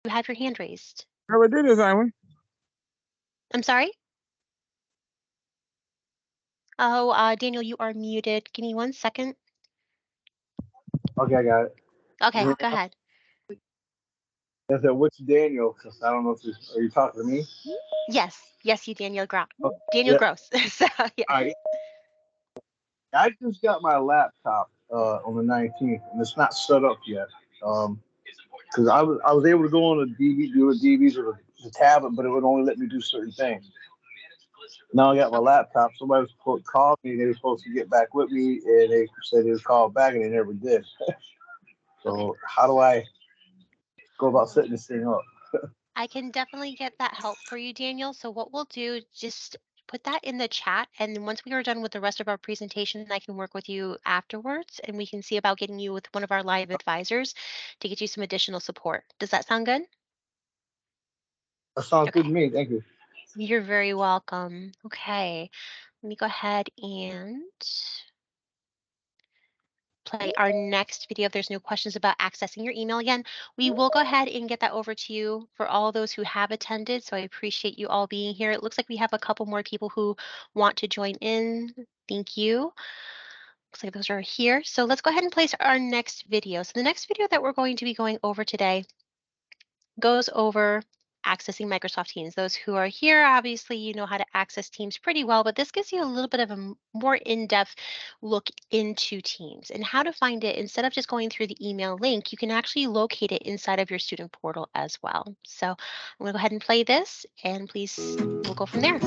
You have your hand raised. Never did this, Simon. I'm sorry? Oh, Daniel, you are muted. Give me 1 second. Okay, I got it. Okay, Yeah. go ahead. I said, "What's Daniel?" Because I don't know if are you talking to me? Yes, yes, you Oh, Daniel yeah. Gross. So yes. I I just got my laptop on the 19th, and it's not set up yet. Because I was able to go on the DV, do the DVs or the tablet, but it would only let me do certain things. Now I got my Okay. laptop. Somebody was supposed to call me. They were supposed to get back with me, and they said they would call back, and they never did. Okay. So how do I go about setting this thing up? I can definitely get that help for you, Daniel. So what we'll do, just put that in the chat, and then once we are done with the rest of our presentation, I can work with you afterwards, and we can see about getting you with one of our live advisors to get you some additional support. Does that sound good? That sounds good Okay. to me. Thank you. You're very welcome. Okay. Let me go ahead and play our next video. If there's no questions about accessing your email again, we will go ahead and get that over to you for all those who have attended. So I appreciate you all being here. It looks like we have a couple more people who want to join in. Thank you. Looks like those are here. So let's go ahead and place our next video. So the next video that we're going to be going over today goes over accessing Microsoft Teams. Those who are here, obviously, you know how to access Teams pretty well, but this gives you a little bit of a more in-depth look into Teams and how to find it. Instead of just going through the email link, you can actually locate it inside of your student portal as well. So I'm going to go ahead and play this, and please, we'll go from there.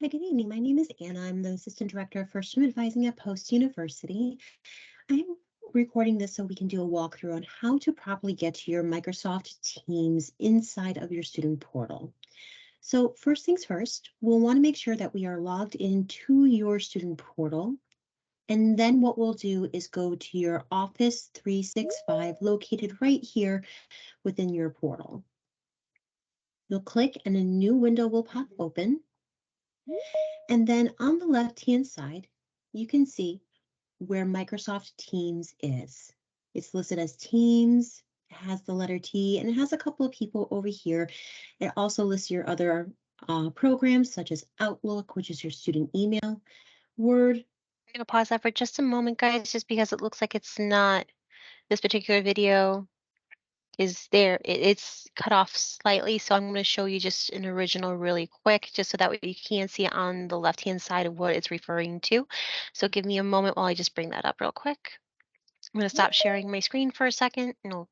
Hi, good evening. My name is Anna. I'm the Assistant Director for Student Advising at Post University. I'm recording this so we can do a walkthrough on how to properly get to your Microsoft Teams inside of your student portal. So first things first, we'll want to make sure that we are logged into your student portal. And then what we'll do is go to your Office 365 located right here within your portal. You'll click and a new window will pop open. And then on the left-hand side, you can see where Microsoft Teams is. It's listed as Teams, it has the letter T, and it has a couple of people over here. It also lists your other programs such as Outlook, which is your student email, Word. I'm going to pause that for just a moment, guys, just because it looks like it's not this particular video is there. It's cut off slightly, so I'm going to show you just an original really quick, just so that way you can see on the left-hand side of what it's referring to. So give me a moment while I just bring that up real quick. I'm going to stop sharing my screen for a second, and I'll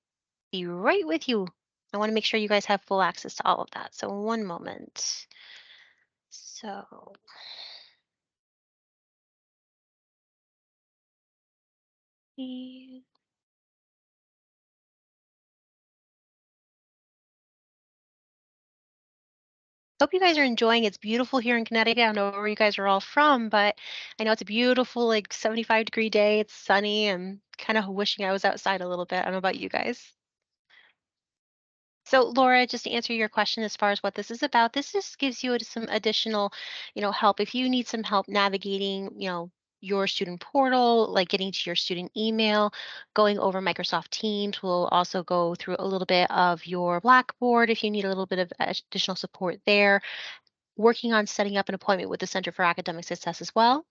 be right with you. I want to make sure you guys have full access to all of that. So one moment. So hope you guys are enjoying. It's beautiful here in Connecticut. I don't know where you guys are all from, but I know it's a beautiful, like 75-degree day. It's sunny. I'm kind of wishing I was outside a little bit. I don't know about you guys. So Laura, just to answer your question as far as what this is about, this just gives you some additional, help. If you need some help navigating, your student portal, like getting to your student email, going over Microsoft Teams. We'll also go through a little bit of your Blackboard if you need a little bit of additional support there, working on setting up an appointment with the Center for Academic Success as well.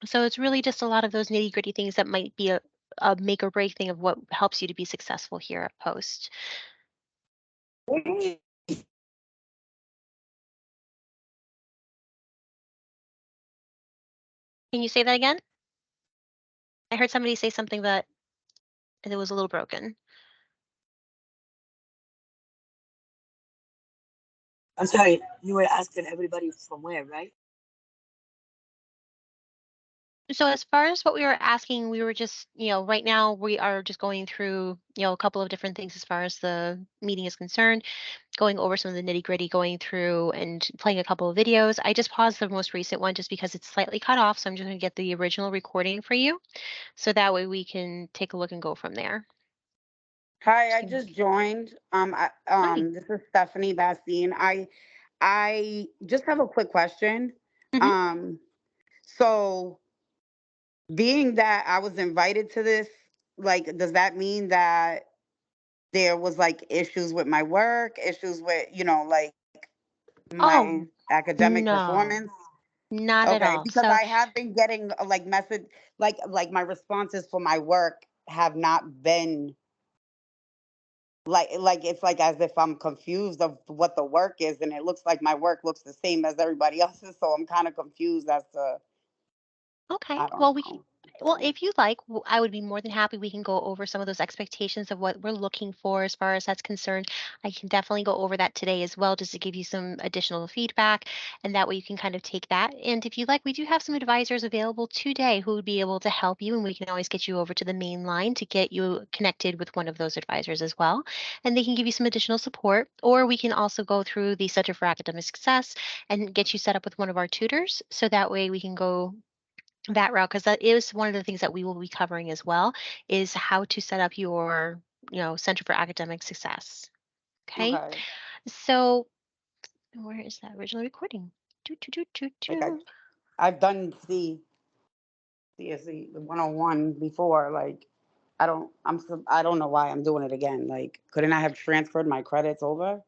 So it's really just a lot of those nitty gritty things that might be a make or break thing of what helps you to be successful here at Post. Can you say that again? I heard somebody say something that it was a little broken. I'm sorry, you were asking everybody from where, right? So as far as what we were asking, we were just, right now we are just going through, a couple of different things as far as the meeting is concerned, going over some of the nitty gritty, going through and playing a couple of videos. I just paused the most recent one just because it's slightly cut off. So I'm just going to get the original recording for you. So that way we can take a look and go from there. Hi, I just joined. Hi. This is Stephanie Bastine. I just have a quick question. Mhm. Um, so being that I was invited to this, like, does that mean that there was like issues with my work, issues with, like my Oh, academic no, performance? not at Okay, all. because So I have been getting like message, like my responses for my work have not been like it's like as if I'm confused of what the work is, and it looks like my work looks the same as everybody else's, so I'm kind of confused as to okay, I don't well, know. well, if you like, I would be more than happy. We can go over some of those expectations of what we're looking for as far as that's concerned. I can definitely go over that today as well, just to give you some additional feedback, and that way you can kind of take that. And if you like, we do have some advisors available today who would be able to help you, and we can always get you over to the main line to get you connected with one of those advisors as well, and they can give you some additional support. Or we can also go through the Center for Academic Success and get you set up with one of our tutors, so that way we can go that route, because that is one of the things that we will be covering as well, is how to set up your Center for Academic Success. Okay, Okay, so where is that original recording? Do, do, do, do, like do. I've done CSE the 101 before. Like I don't know why I'm doing it again. Like, couldn't I have transferred my credits over?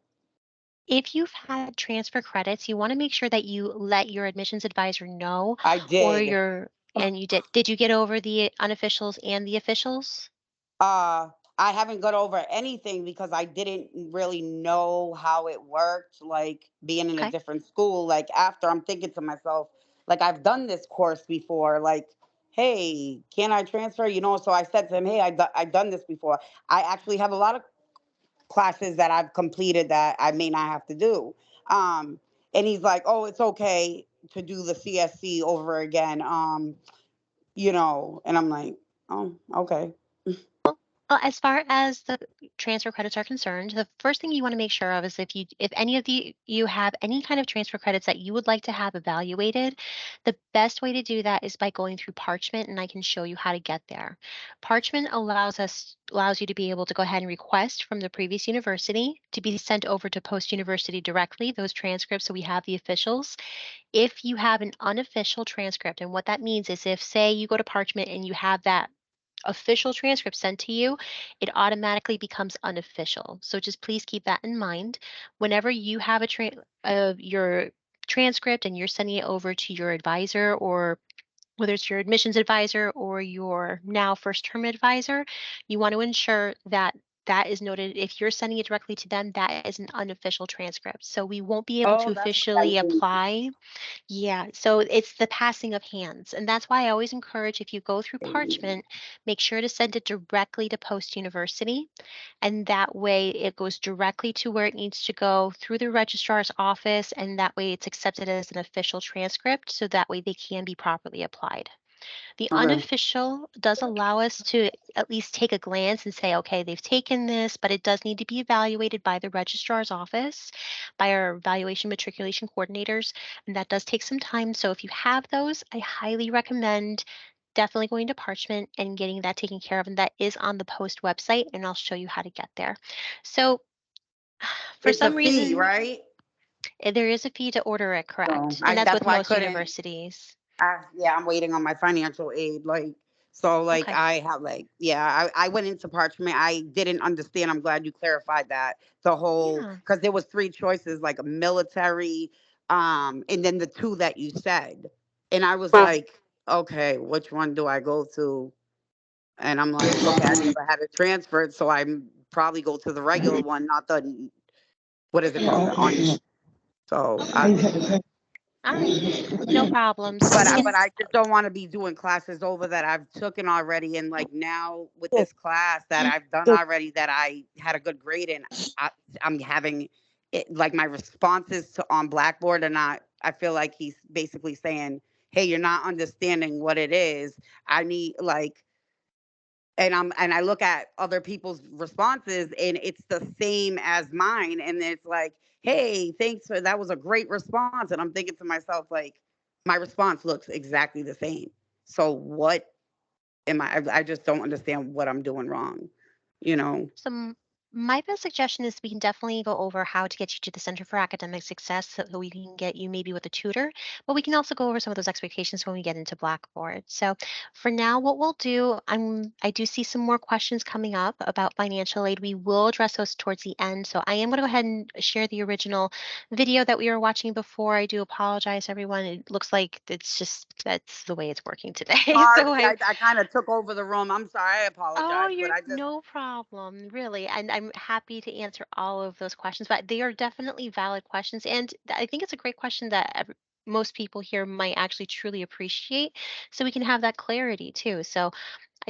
If you've had transfer credits, you want to make sure that you let your admissions advisor know, I or did. and you did you get over the unofficials and the officials? Uh, I haven't got over anything because I didn't really know how it worked, like being in a Okay. different school. Like, after, I'm thinking to myself, like, I've done this course before. Like, hey, can I transfer? So I said to him, hey, I've done this before. I actually have a lot of classes that I've completed that I may not have to do. Um, and he's like, oh, it's okay to do the CSC over again. And I'm like, oh, okay. Well, as far as the transfer credits are concerned, the first thing you want to make sure of is if any of you have any kind of transfer credits that you would like to have evaluated, the best way to do that is by going through Parchment, and I can show you how to get there. Parchment allows you to be able to go ahead and request from the previous university to be sent over to Post University directly, those transcripts, so we have the officials. If you have an unofficial transcript, and what that means is, if say you go to Parchment and you have that official transcript sent to you, it automatically becomes unofficial. So just please keep that in mind. Whenever you have your transcript and you're sending it over to your advisor, or whether it's your admissions advisor or your now first term advisor, you want to ensure that that is noted. If you're sending it directly to them, that is an unofficial transcript. So we won't be able to Oh, that's what officially that means. apply. Yeah, so it's the passing of hands. And that's why I always encourage, if you go through Parchment, make sure to send it directly to Post University. And that way it goes directly to where it needs to go, through the registrar's office. And that way it's accepted as an official transcript. So that way they can be properly applied. The Okay. unofficial does allow us to at least take a glance and say, okay, they've taken this, but it does need to be evaluated by the registrar's office, by our evaluation matriculation coordinators, and that does take some time. So if you have those, I highly recommend definitely going to Parchment and getting that taken care of. And that is on the Post website, and I'll show you how to get there. So for It's a some fee, reason, right? there is a fee to order it, So correct? And that's that's with why I most couldn't. universities. Yeah, I'm waiting on my financial aid. Like, Okay. I have, like, yeah, I went into Parchment. I didn't understand. I'm glad you clarified that. The whole, Yeah. because there was three choices, like a military, and then the two that you said, and I was like, okay, which one do I go to? And I'm like, okay, I never had it transferred, so I probably go to the regular one, not the, what is it called, the on. So All right. No problem. So we but can, I just don't want to be doing classes over that I've taken already, and like now with this class that I've done already that I had a good grade in, I'm having it, like, my responses to on Blackboard are not. I feel like he's basically saying, "Hey, you're not understanding what it is. I need, like." And I look at other people's responses and it's the same as mine, and it's like, hey, thanks for that, was a great response, and I'm thinking to myself, like, my response looks exactly the same. So what am I just don't understand what I'm doing wrong. you know. My best suggestion is we can definitely go over how to get you to the Center for Academic Success so we can get you maybe with a tutor, but we can also go over some of those expectations when we get into Blackboard. So for now, what we'll do, I do see some more questions coming up about financial aid. We will address those towards the end. So I am going to go ahead and share the original video that we were watching before. I do apologize, everyone. It looks like that's the way it's working today. Sorry, So I kind of took over the room. I'm sorry, I Oh, apologize, but you're I just no problem, really. And I'm happy to answer all of those questions, but they are definitely valid questions. And I think it's a great question that most people here might actually truly appreciate. So we can have that clarity too. So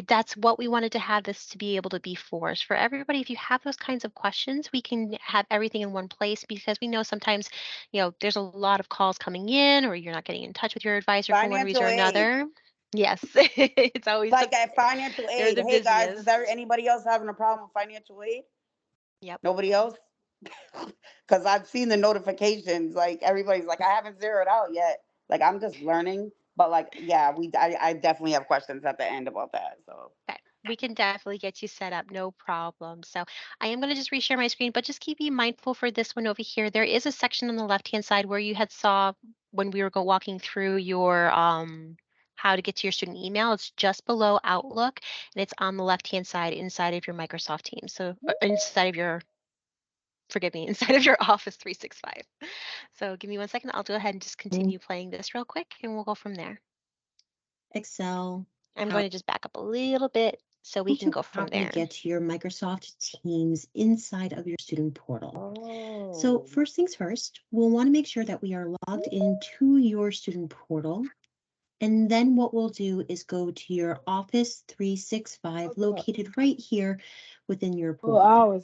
that's what we wanted to have this to be able to be for. Is for everybody, if you have those kinds of questions, we can have everything in one place because we know sometimes, there's a lot of calls coming in or you're not getting in touch with your advisor for one reason financial or aid. another. Yes, it's always Like at financial they're aid. the Hey guys, is busiest. there anybody else having a problem with financial aid? Yep. Nobody else? Because I've seen the notifications. Like everybody's like, I haven't zeroed out yet. Like I'm just learning. But like, yeah, I definitely have questions at the end about that. So Okay. We can definitely get you set up, no problem. So I am going to just reshare my screen, but just keep you mindful for this one over here. There is a section on the left-hand side where you had saw when we were walking through your how to get to your student email. It's just below Outlook, and it's on the left-hand side inside of your Microsoft Teams. So inside of your, forgive me, inside of your Office 365. So give me 1 second. I'll go ahead and just continue playing this real quick, and we'll go from there. Excel. I'm How going to just back up a little bit so we can to go from properly there. get to your Microsoft Teams inside of your student portal. So first things first, we'll want to make sure that we are logged into your student portal. And then what we'll do is go to your Office 365 located right here within your portal.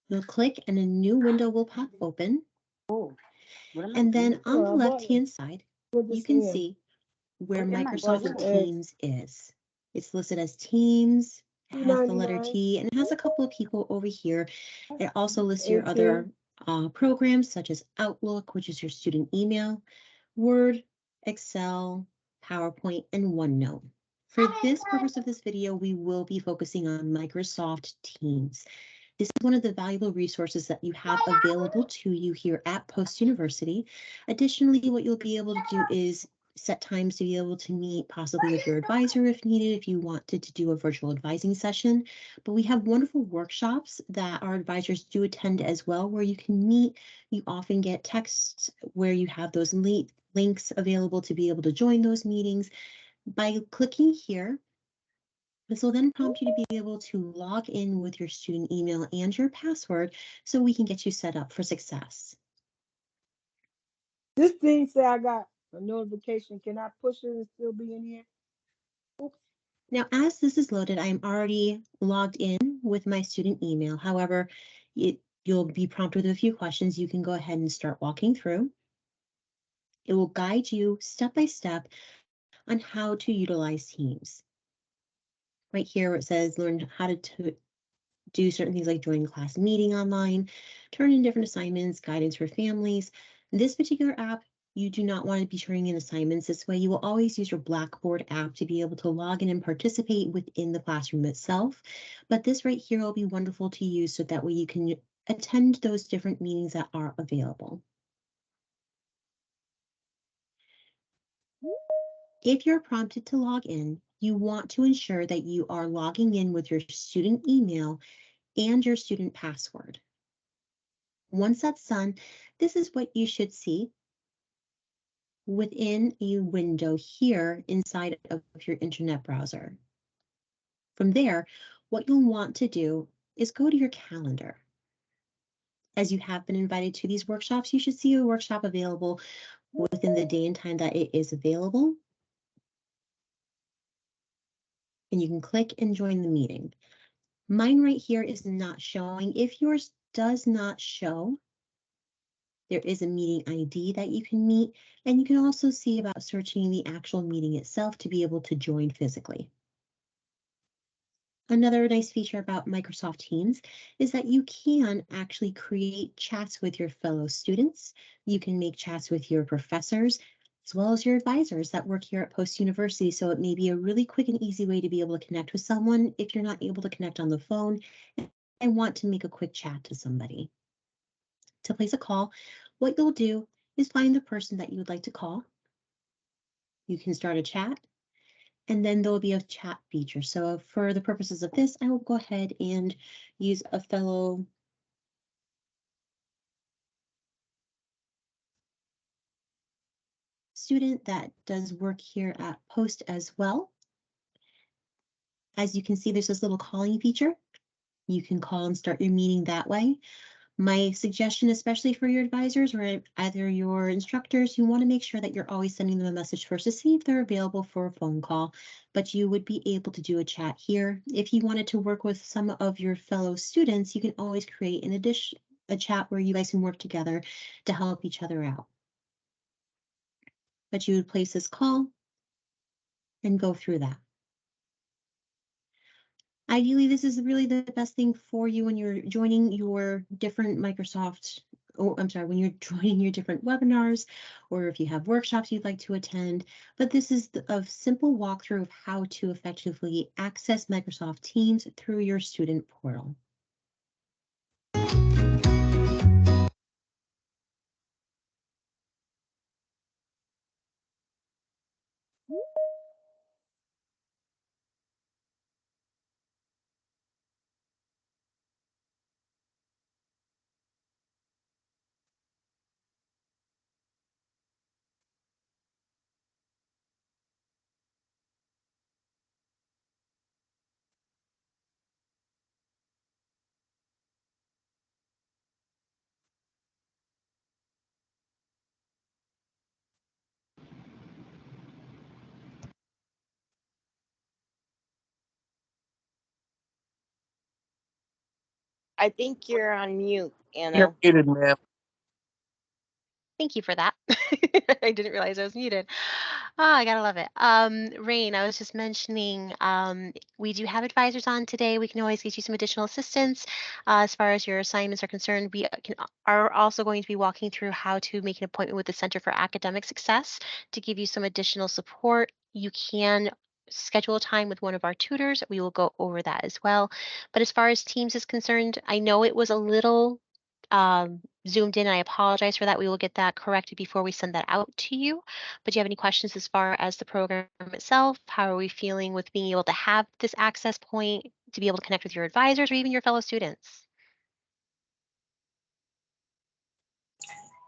You'll click and a new window will pop open. And then on the left-hand side, you can see where Microsoft Teams is. It's listed as Teams, it has the letter T, and it has a couple of people over here. It also lists your other programs such as Outlook, which is your student email, Word, Excel, PowerPoint, and OneNote. For this purpose of this video, we will be focusing on Microsoft Teams. This is one of the valuable resources that you have available to you here at Post University. Additionally, what you'll be able to do is set times to be able to meet possibly with your advisor if needed, if you wanted to do a virtual advising session. But we have wonderful workshops that our advisors do attend as well, where you can meet. You often get texts where you have those links available to be able to join those meetings. By clicking here, this will then prompt you to be able to log in with your student email and your password so we can get you set up for success. This thing say I got a notification. Can I push it and still be in here? Oops. Now, as this is loaded, I'm already logged in with my student email. However, you'll be prompted with a few questions. You can go ahead and start walking through. It will guide you step by step on how to utilize Teams. Right here where it says learn how to do certain things like join class meeting online, turn in different assignments, guidance for families. This particular app, you do not want to be turning in assignments this way. You will always use your Blackboard app to be able to log in and participate within the classroom itself. But this right here will be wonderful to use so that way you can attend those different meetings that are available. If you're prompted to log in, you want to ensure that you are logging in with your student email and your student password. Once that's done, this is what you should see within a window here inside of your internet browser. From there, what you'll want to do is go to your calendar. As you have been invited to these workshops, you should see a workshop available within the day and time that it is available. And you can click and join the meeting. Mine right here is not showing. If yours does not show, there is a meeting ID that you can meet, and you can also see about searching the actual meeting itself to be able to join physically. Another nice feature about Microsoft Teams is that you can actually create chats with your fellow students. You can make chats with your professors, as well as your advisors that work here at Post University. So it may be a really quick and easy way to be able to connect with someone if you're not able to connect on the phone and want to make a quick chat to somebody. To place a call, what you'll do is find the person that you would like to call. You can start a chat, and then there'll be a chat feature. So for the purposes of this, I will go ahead and use a fellow student that does work here at Post as well. As you can see, there's this little calling feature. You can call and start your meeting that way. My suggestion, especially for your advisors or either your instructors, you want to make sure that you're always sending them a message first to see if they're available for a phone call, but you would be able to do a chat here. If you wanted to work with some of your fellow students, you can always create a chat where you guys can work together to help each other out. But you would place this call and go through that. Ideally, this is really the best thing for you when you're joining your different Microsoft, oh, I'm sorry, when you're joining your different webinars, or if you have workshops you'd like to attend. But this is a simple walkthrough of how to effectively access Microsoft Teams through your student portal. I think you're on mute, Anna. You're muted, ma'am. Thank you for that. I didn't realize I was muted. I gotta love it. Rain, I was just mentioning, we do have advisors on today. We can always get you some additional assistance as far as your assignments are concerned. We are also going to be walking through how to make an appointment with the Center for Academic Success to give you some additional support. You can schedule a time with one of our tutors. We will go over that as well. But as far as Teams is concerned, I know it was a little zoomed in. I apologize for that. We will get that corrected before we send that out to you. But do you have any questions as far as the program itself? How are we feeling with being able to have this access point to be able to connect with your advisors or even your fellow students?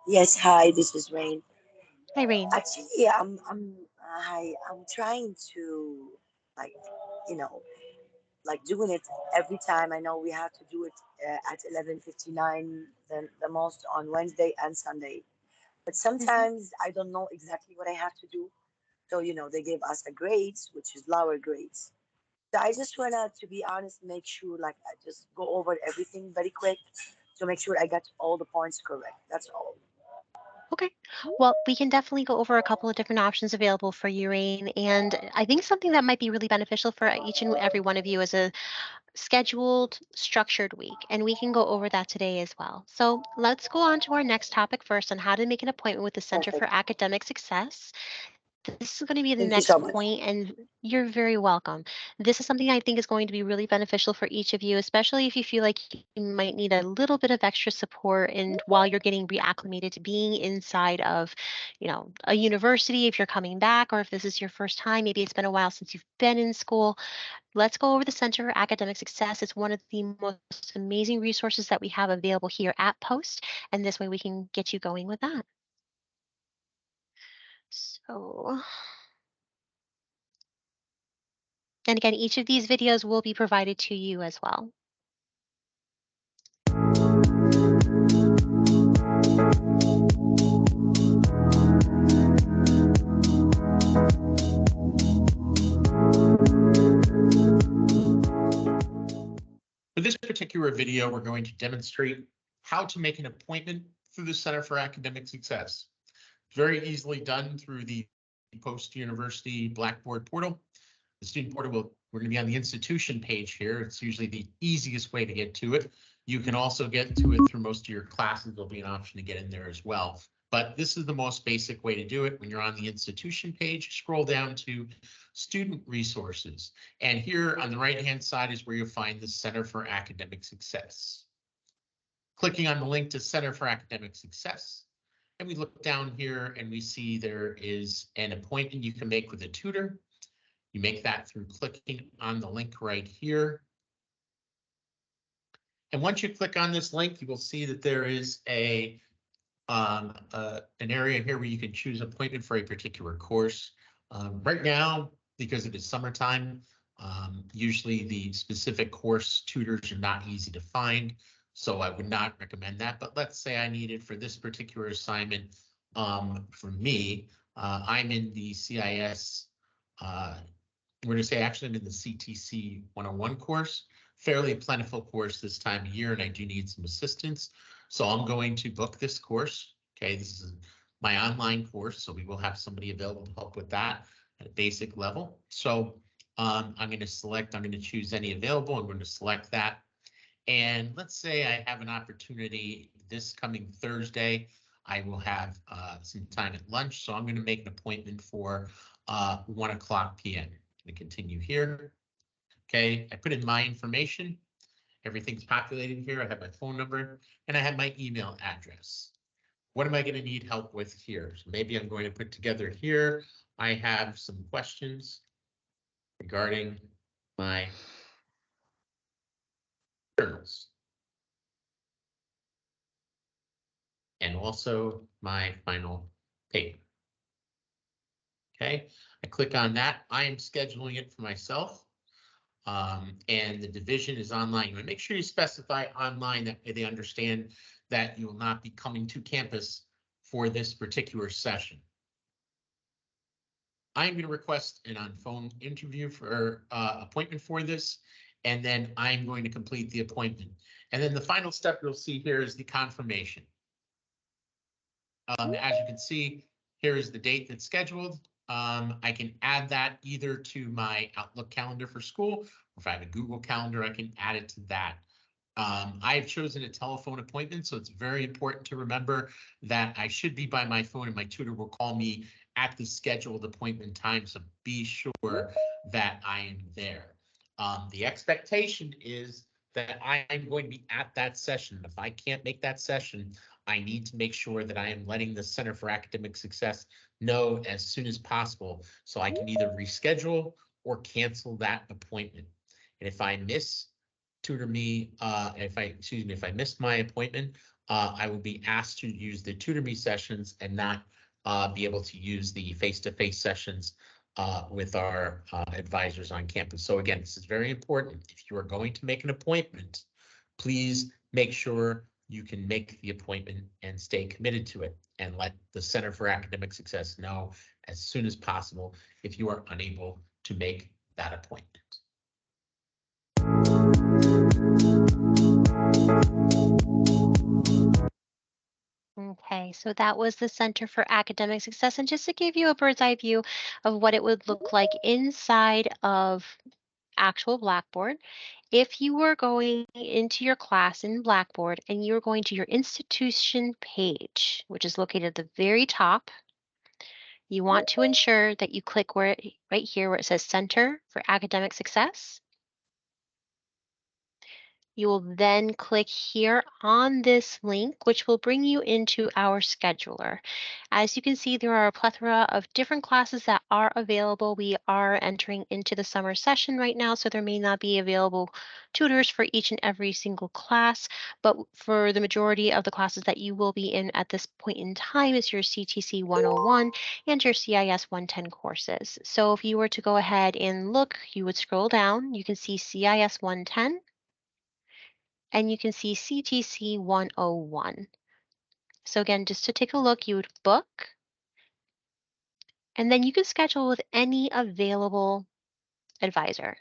Yes, hi, this is Rain. Hi, Rain. Actually, yeah, I'm trying to, like, you know, like doing it every time. I know we have to do it at 11:59, the most on Wednesday and Sunday. But sometimes I don't know exactly what I have to do. So, they give us a grades, which is lower grades. So I just wanna, to be honest, make sure like I just go over everything very quick to make sure I got all the points correct. That's all. Okay. Well, we can definitely go over a couple of different options available for you, Rain. And I think something that might be really beneficial for each and every one of you is a scheduled, structured week, and we can go over that today as well. So let's go on to our next topic first on how to make an appointment with the Center for Perfect. Academic Success. This is going to be the Thank you so next much. point, and you're very welcome. This is something I think is going to be really beneficial for each of you, especially if you feel like you might need a little bit of extra support and while you're getting reacclimated to being inside of, a university, if you're coming back, or if this is your first time, maybe it's been a while since you've been in school. Let's go over the Center for Academic Success. It's one of the most amazing resources that we have available here at Post, and this way we can get you going with that. So, and again, each of these videos will be provided to you as well. For this particular video, we're going to demonstrate how to make an appointment through the Center for Academic Success. Very easily done through the Post University Blackboard portal. The student portal we're going to be on the institution page here. It's usually the easiest way to get to it. You can also get to it through most of your classes. There'll be an option to get in there as well. But this is the most basic way to do it. When you're on the institution page, scroll down to student resources. And here on the right-hand side is where you'll find the Center for Academic Success. Clicking on the link to Center for Academic Success, and we look down here and we see there is an appointment you can make with a tutor. You make that through clicking on the link right here. And once you click on this link, you will see that there is an area here where you can choose appointment for a particular course. Right now, because it is summertime, usually the specific course tutors are not easy to find, so I would not recommend that. But let's say I need it for this particular assignment. For me, I'm in the CIS, we're going to say actually I'm in the CTC 101 course, fairly plentiful course this time of year, and I do need some assistance. So I'm going to book this course. Okay, this is my online course, so we will have somebody available to help with that at a basic level. So I'm going to choose any available. I'm going to select that. And let's say I have an opportunity this coming Thursday. I will have some time at lunch, so I'm going to make an appointment for 1:00 p.m. I'm going to continue here. Okay, I put in my information. Everything's populated here. I have my phone number and I have my email address. What am I going to need help with here? So maybe I'm going to put together here. I have some questions regarding my journals and also my final paper. Okay, I click on that. I am scheduling it for myself. And the division is online. You want to make sure you specify online that they understand that you will not be coming to campus for this particular session. I'm going to request an on-phone interview for appointment for this, and then I'm going to complete the appointment. And then the final step you'll see here is the confirmation. As you can see, here is the date that's scheduled. I can add that either to my Outlook calendar for school, or if I have a Google Calendar, I can add it to that. I have chosen a telephone appointment, so it's very important to remember that I should be by my phone and my tutor will call me at the scheduled appointment time, so be sure that I am there. The expectation is that I'm going to be at that session. If I can't make that session, I need to make sure that I am letting the Center for Academic Success know as soon as possible, so I can either reschedule or cancel that appointment. And if I miss if I missed my appointment, I will be asked to use the Tutor Me sessions and not be able to use the face-to-face sessions with our advisors on campus. So again, this is very important. If you are going to make an appointment, please make sure you can make the appointment and stay committed to it, and let the Center for Academic Success know as soon as possible if you are unable to make that appointment. Okay, so that was the Center for Academic Success. And just to give you a bird's eye view of what it would look like inside of actual Blackboard, if you were going into your class in Blackboard and you're going to your institution page, which is located at the very top, you want to ensure that you click right here where it says Center for Academic Success. You will then click here on this link, which will bring you into our scheduler. As you can see, there are a plethora of different classes that are available. We are entering into the summer session right now, so there may not be available tutors for each and every single class, but for the majority of the classes that you will be in at this point in time is your CTC 101 and your CIS 110 courses. So if you were to go ahead and look, you would scroll down, you can see CIS 110. And you can see CTC 101. So again, just to take a look, you would book, and then you can schedule with any available advisor.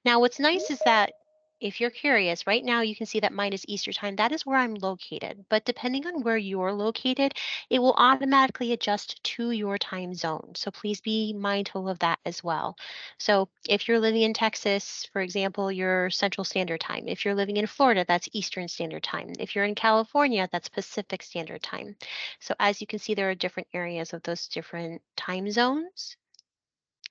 Now, what's nice is that if you're curious, right now you can see that mine is Easter time. That is where I'm located. But depending on where you're located, it will automatically adjust to your time zone. So please be mindful of that as well. So if you're living in Texas, for example, you're Central Standard Time. If you're living in Florida, that's Eastern Standard Time. If you're in California, that's Pacific Standard Time. So as you can see, there are different areas of those different time zones.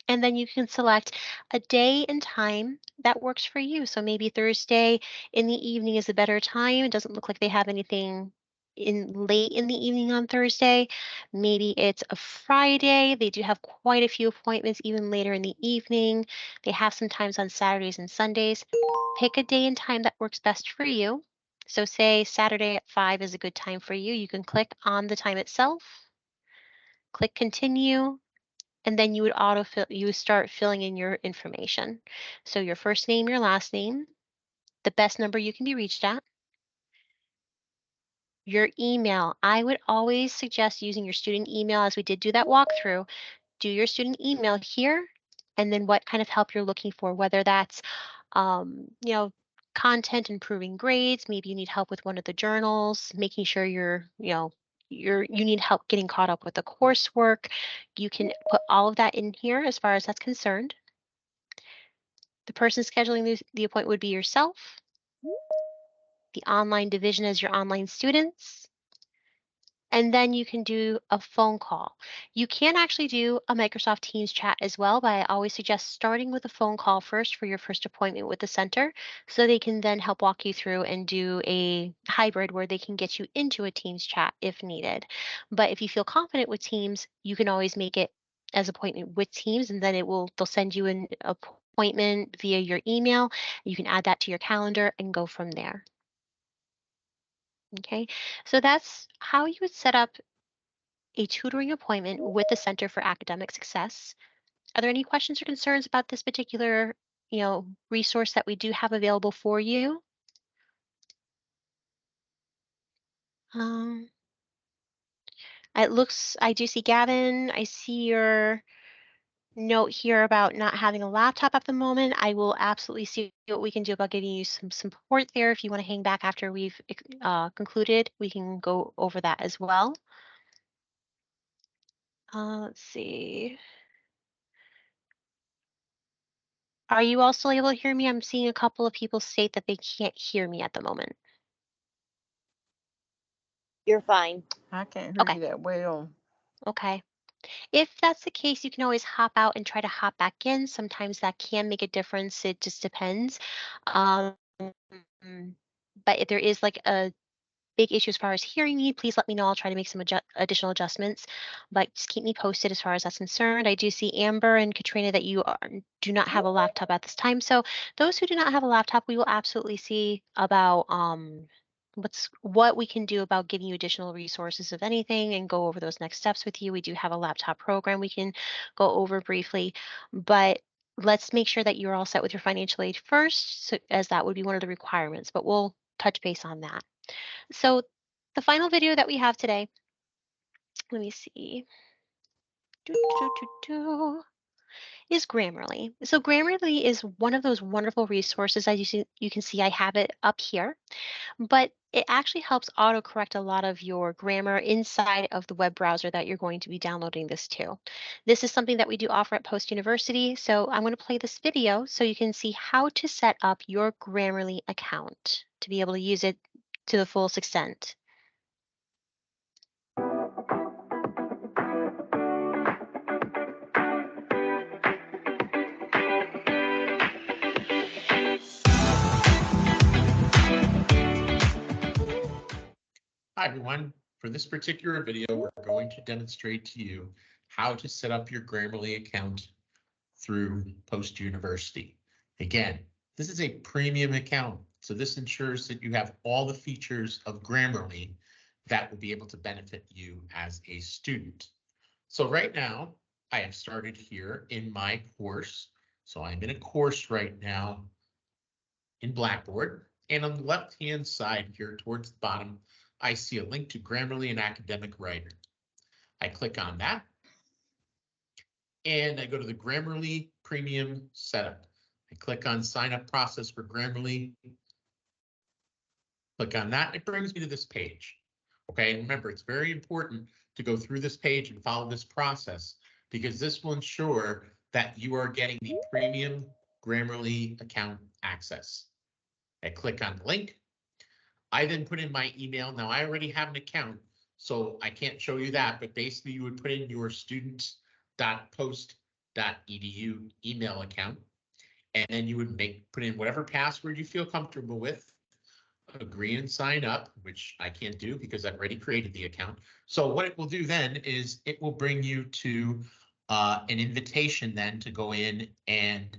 And then you can select a day and time that works for you. So maybe Thursday in the evening is a better time. It doesn't look like they have anything in late in the evening on Thursday. Maybe it's a Friday. They do have quite a few appointments even later in the evening. They have some times on Saturdays and Sundays. Pick a day and time that works best for you. So say Saturday at 5 is a good time for you. You can click on the time itself, click continue, and then you would autofill, you would start filling in your information. So your first name, your last name, the best number you can be reached at, your email. I would always suggest using your student email, as we did do that walkthrough. Do your student email here, and then what kind of help you're looking for, whether that's you know, content improving grades, maybe you need help with one of the journals, making sure you need help getting caught up with the coursework. You can put all of that in here as far as that's concerned. The person scheduling the appointment would be yourself. The online division is your online students. And then you can do a phone call. You can actually do a Microsoft Teams chat as well, but I always suggest starting with a phone call first for your first appointment with the center, so they can then help walk you through and do a hybrid where they can get you into a Teams chat if needed. But if you feel confident with Teams, you can always make it as appointment with Teams, and then they'll send you an appointment via your email. You can add that to your calendar and go from there. Okay, so that's how you would set up a tutoring appointment with the Center for Academic Success. Are there any questions or concerns about this particular, resource that we do have available for you? Um, I do see Gavin. I see your note here about not having a laptop at the moment. I will absolutely see what we can do about giving you some support there. If you want to hang back after we've concluded, we can go over that as well. Let's see. Are you also able to hear me? I'm seeing a couple of people state that they can't hear me at the moment. You're fine. I can't hear Okay. you that well. Okay. If that's the case, you can always hop out and try to hop back in. Sometimes that can make a difference. It just depends. Um, but if there is like a big issue as far as hearing me, please let me know. I'll try to make some additional adjustments, but just keep me posted as far as that's concerned. I do see Amber and Katrina that you do not have a laptop at this time. So those who do not have a laptop, we will absolutely see about what we can do about giving you additional resources, if anything, and go over those next steps with you. We do have a laptop program we can go over briefly, but let's make sure that you're all set with your financial aid first, so, as that would be one of the requirements, but we'll touch base on that. So the final video that we have today, let me see, is Grammarly. So Grammarly is one of those wonderful resources. As you can see, I have it up here, but it actually helps autocorrect a lot of your grammar inside of the web browser that you're going to be downloading this to. This is something that we do offer at Post University. So I'm going to play this video so you can see how to set up your Grammarly account to be able to use it to the fullest extent. Hi, everyone. For this particular video, we're going to demonstrate to you how to set up your Grammarly account through Post University. Again, this is a premium account, so this ensures that you have all the features of Grammarly that will be able to benefit you as a student. So right now, I have started here in my course. So I'm in a course right now in Blackboard, and on the left-hand side here towards the bottom, I see a link to Grammarly and Academic Writer. I click on that, and I go to the Grammarly Premium Setup. I click on sign up process for Grammarly. Click on that, it brings me to this page. Okay, and remember, it's very important to go through this page and follow this process because this will ensure that you are getting the premium Grammarly account access. I click on the link. I then put in my email. Now I already have an account, so I can't show you that, but basically you would put in your students.post.edu email account, and then you would put in whatever password you feel comfortable with, agree and sign up, which I can't do because I've already created the account. So what it will do then is it will bring you to an invitation then to go in and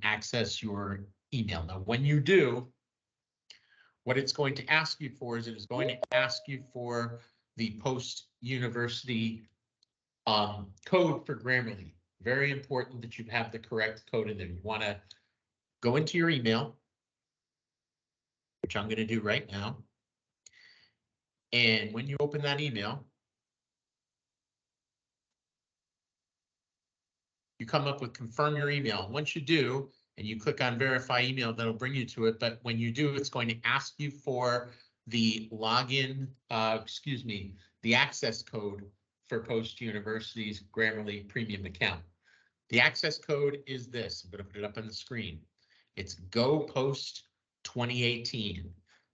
access your email. Now, when you do, what it's going to ask you for is it is going to ask you for the post-university code for Grammarly. Very important that you have the correct code in there. You want to go into your email, which I'm going to do right now. And when you open that email, you come up with confirm your email. Once you do, and you click on verify email, that'll bring you to it. But when you do, it's going to ask you for the login, the access code for Post University's Grammarly Premium account. The access code is this. I'm going to put it up on the screen. It's GoPost 2018.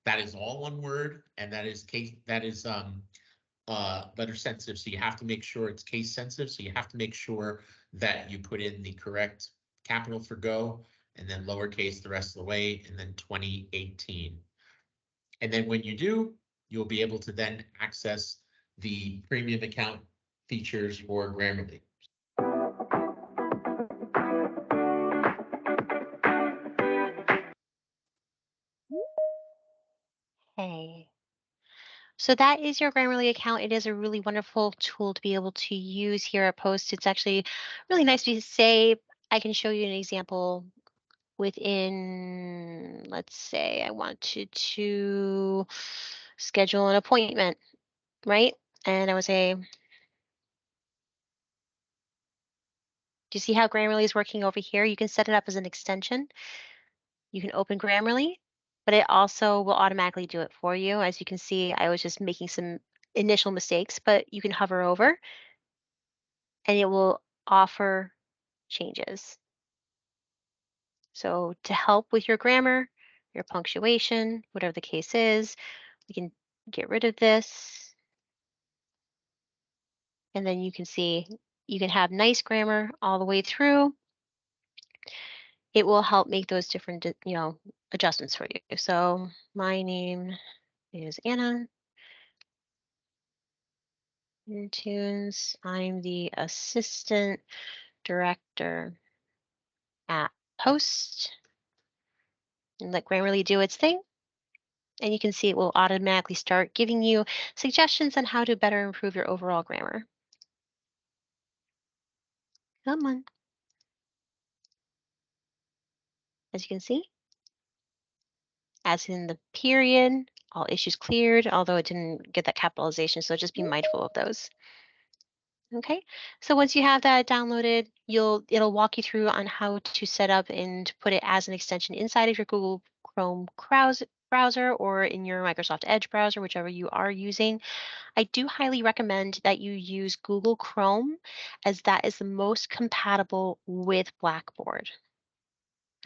That is all one word, and that is letter sensitive. So you have to make sure it's case sensitive. So you have to make sure that you put in the correct capital for Go and then lowercase the rest of the way, and then 2018. And then when you do, you'll be able to then access the premium account features for Grammarly. Hey. So that is your Grammarly account. It is a really wonderful tool to be able to use here at Post. It's actually really nice to say. I can show you an example within, let's say I wanted to schedule an appointment, right? And I would say, do you see how Grammarly is working over here? You can set it up as an extension. You can open Grammarly, but it also will automatically do it for you. As you can see, I was just making some initial mistakes, but you can hover over and it will offer changes. So to help with your grammar, your punctuation, whatever the case is, we can get rid of this. And then you can see you can have nice grammar all the way through. It will help make those different, adjustments for you. So my name is Anna. Tunes. I'm the assistant director at Post. And let Grammarly do its thing. And you can see it will automatically start giving you suggestions on how to better improve your overall grammar. Come on. As you can see, as in the period, all issues cleared, although it didn't get that capitalization, so just be mindful of those. Okay, so once you have that downloaded, it'll walk you through on how to set up and put it as an extension inside of your Google Chrome browser or in your Microsoft Edge browser, whichever you are using. I do highly recommend that you use Google Chrome, as that is the most compatible with Blackboard.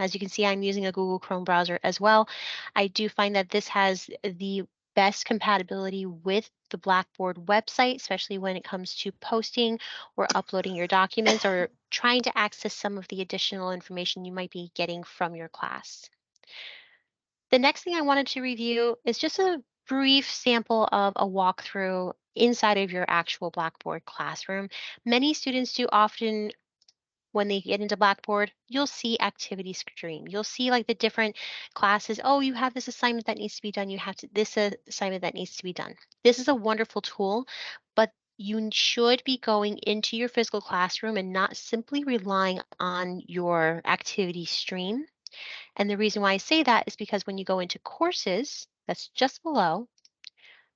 As you can see, I'm using a Google Chrome browser as well. I do find that this has the best compatibility with the Blackboard website, especially when it comes to posting or uploading your documents or trying to access some of the additional information you might be getting from your class. The next thing I wanted to review is just a brief sample of a walkthrough inside of your actual Blackboard classroom. Many students do often, when they get into Blackboard, you'll see activity stream. You'll see like the different classes. Oh, you have this assignment that needs to be done. You have this assignment that needs to be done. This is a wonderful tool, but you should be going into your physical classroom and not simply relying on your activity stream. And the reason why I say that is because when you go into courses, that's just below,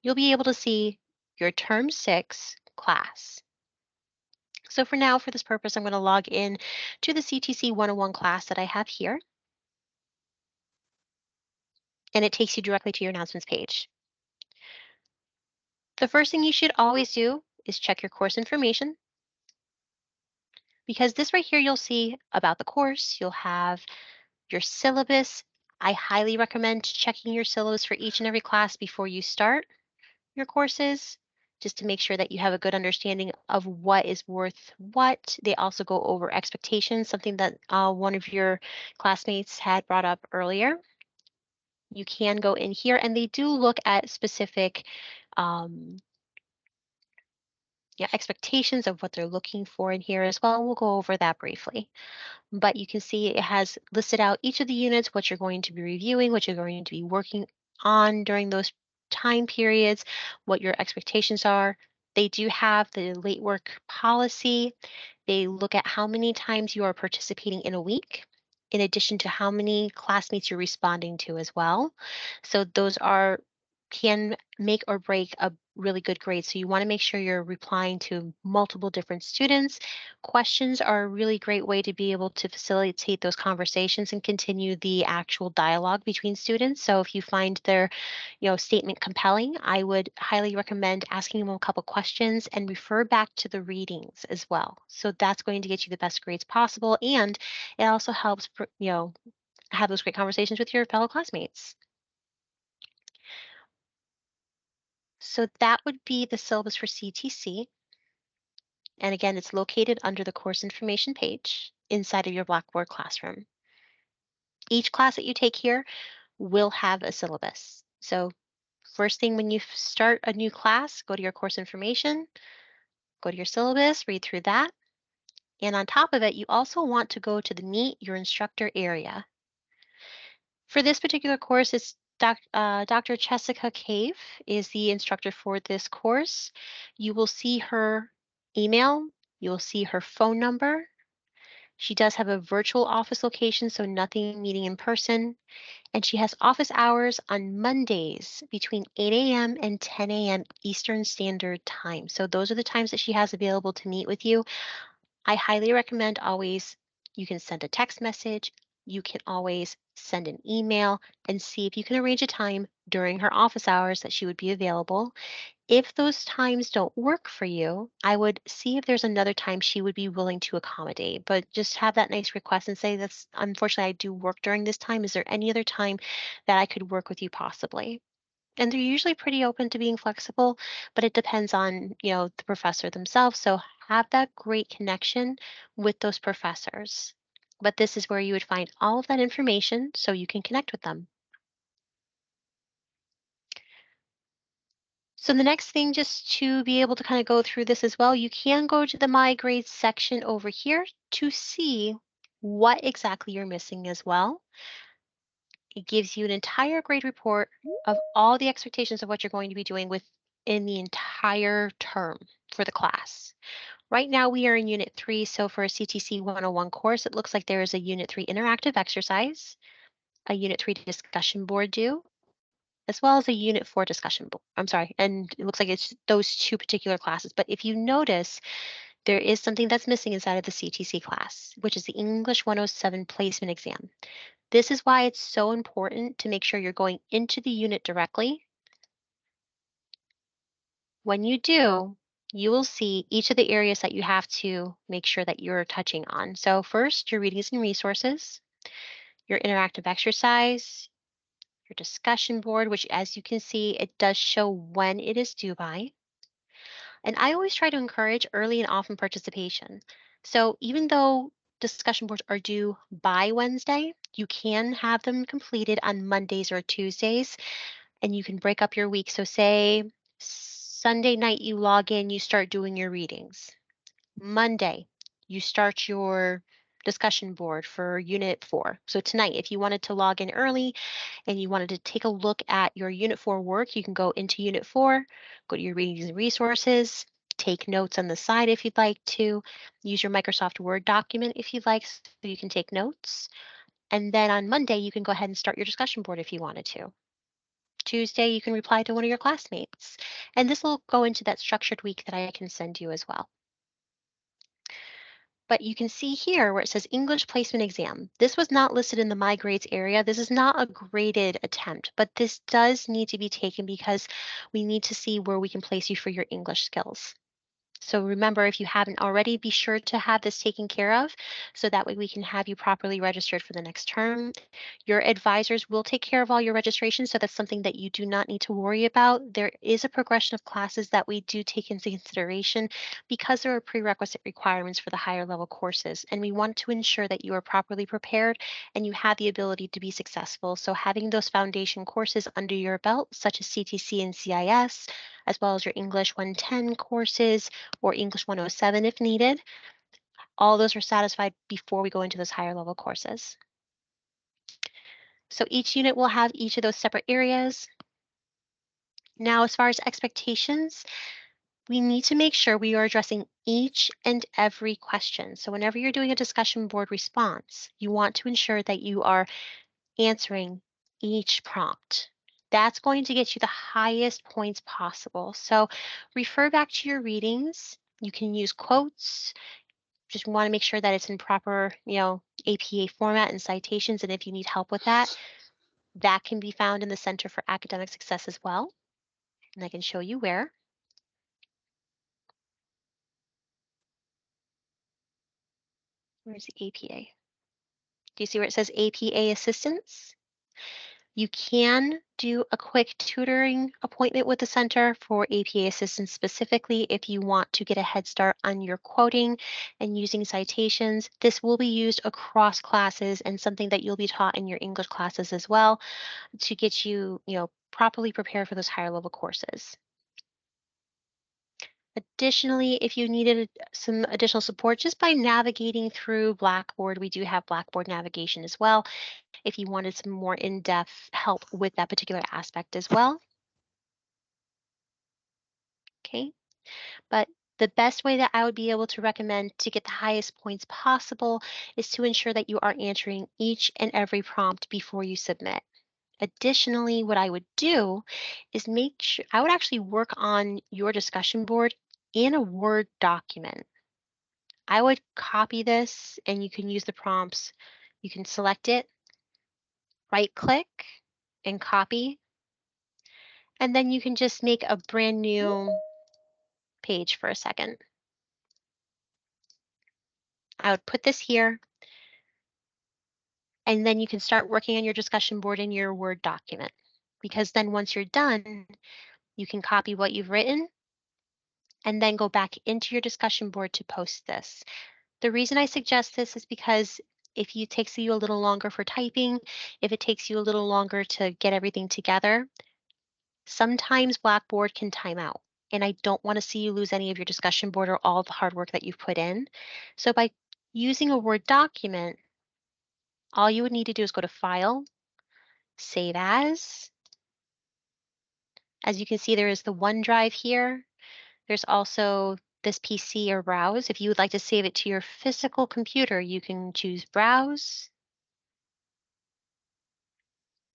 you'll be able to see your term 6 class. So for now, for this purpose, I'm going to log in to the CTC 101 class that I have here. And it takes you directly to your announcements page. The first thing you should always do is check your course information, because this right here, you'll see about the course, you'll have your syllabus. I highly recommend checking your syllabus for each and every class before you start your courses, just to make sure that you have a good understanding of what is worth what. They also go over expectations, something that one of your classmates had brought up earlier. You can go in here and they do look at specific expectations of what they're looking for in here as well. We'll go over that briefly. But you can see it has listed out each of the units, what you're going to be reviewing, what you're going to be working on during those time periods, what your expectations are. They do have the late work policy. They look at how many times you are participating in a week, in addition to how many classmates you're responding to as well. So those can make or break a really good grade. So you want to make sure you're replying to multiple different students. Questions are a really great way to be able to facilitate those conversations and continue the actual dialogue between students. So if you find their statement compelling, I would highly recommend asking them a couple questions and refer back to the readings as well. So that's going to get you the best grades possible. And it also helps, have those great conversations with your fellow classmates. So that would be the syllabus for CTC. And again, it's located under the course information page inside of your Blackboard classroom. Each class that you take here will have a syllabus. So first thing when you start a new class, go to your course information, go to your syllabus, read through that. And on top of it, you also want to go to the Meet Your Instructor area. For this particular course, it's Dr. Jessica Cave is the instructor for this course. You will see her email, you'll see her phone number. She does have a virtual office location, so nothing meeting in person. And she has office hours on Mondays between 8 a.m. and 10 a.m. Eastern Standard Time. So those are the times that she has available to meet with you. I highly recommend always, you can send a text message, you can always send an email and see if you can arrange a time during her office hours that she would be available. If those times don't work for you, I would see if there's another time she would be willing to accommodate, but just have that nice request and say, that's unfortunately, I do work during this time. Is there any other time that I could work with you possibly? And they're usually pretty open to being flexible, but it depends on, the professor themselves. So have that great connection with those professors. But this is where you would find all of that information so you can connect with them. So the next thing, just to be able to kind of go through this as well, you can go to the My Grades section over here to see what exactly you're missing as well. It gives you an entire grade report of all the expectations of what you're going to be doing within the entire term for the class. Right now we are in Unit 3, so for a CTC 101 course, it looks like there is a Unit 3 interactive exercise, a Unit 3 discussion board due, as well as a Unit 4 discussion board. I'm sorry, and it looks like it's those two particular classes. But if you notice, there is something that's missing inside of the CTC class, which is the English 107 placement exam. This is why it's so important to make sure you're going into the unit directly. When you do, you will see each of the areas that you have to make sure that you're touching on. So first, your readings and resources, your interactive exercise, your discussion board, which as you can see, it does show when it is due by. And I always try to encourage early and often participation. So even though discussion boards are due by Wednesday, you can have them completed on Mondays or Tuesdays, and you can break up your week. So say Sunday night you log in, you start doing your readings. Monday, you start your discussion board for Unit 4. So tonight, if you wanted to log in early and you wanted to take a look at your Unit 4 work, you can go into Unit 4, go to your readings and resources, take notes on the side if you'd like to, use your Microsoft Word document if you'd like, so you can take notes. And then on Monday, you can go ahead and start your discussion board if you wanted to. Tuesday, you can reply to one of your classmates. And this will go into that structured week that I can send you as well. But you can see here where it says English placement exam. This was not listed in the My Grades area. This is not a graded attempt, but this does need to be taken because we need to see where we can place you for your English skills. So remember, if you haven't already, be sure to have this taken care of so that way we can have you properly registered for the next term. Your advisors will take care of all your registration, so that's something that you do not need to worry about. There is a progression of classes that we do take into consideration because there are prerequisite requirements for the higher level courses, and we want to ensure that you are properly prepared and you have the ability to be successful. So having those foundation courses under your belt, such as CTC and CIS, as well as your English 110 courses or English 107 if needed, all those are satisfied before we go into those higher level courses. So each unit will have each of those separate areas. Now, as far as expectations, we need to make sure we are addressing each and every question. So whenever you're doing a discussion board response, you want to ensure that you are answering each prompt. That's going to get you the highest points possible. So refer back to your readings. You can use quotes. Just want to make sure that it's in proper, APA format and citations. And if you need help with that, that can be found in the Center for Academic Success as well. And I can show you where. Where's the APA? Do you see where it says APA assistance? You can do a quick tutoring appointment with the center for APA assistance specifically if you want to get a head start on your quoting and using citations. This will be used across classes and something that you'll be taught in your English classes as well to get you, properly prepared for those higher level courses. Additionally, if you needed some additional support just by navigating through Blackboard, we do have Blackboard navigation as well, if you wanted some more in-depth help with that particular aspect as well. Okay, but the best way that I would be able to recommend to get the highest points possible is to ensure that you are answering each and every prompt before you submit. Additionally, what I would do is make sure I would actually work on your discussion board in a Word document. I would copy this and you can use the prompts. You can select it, right click and copy. And then you can just make a brand new page for a second. I would put this here. And then you can start working on your discussion board in your Word document. Because then once you're done, you can copy what you've written and then go back into your discussion board to post this. The reason I suggest this is because if it takes you a little longer for typing, if it takes you a little longer to get everything together, sometimes Blackboard can time out. And I don't want to see you lose any of your discussion board or all the hard work that you've put in. So by using a Word document, all you would need to do is go to File, Save As. As you can see, there is the OneDrive here. There's also this PC or Browse. If you would like to save it to your physical computer, you can choose Browse.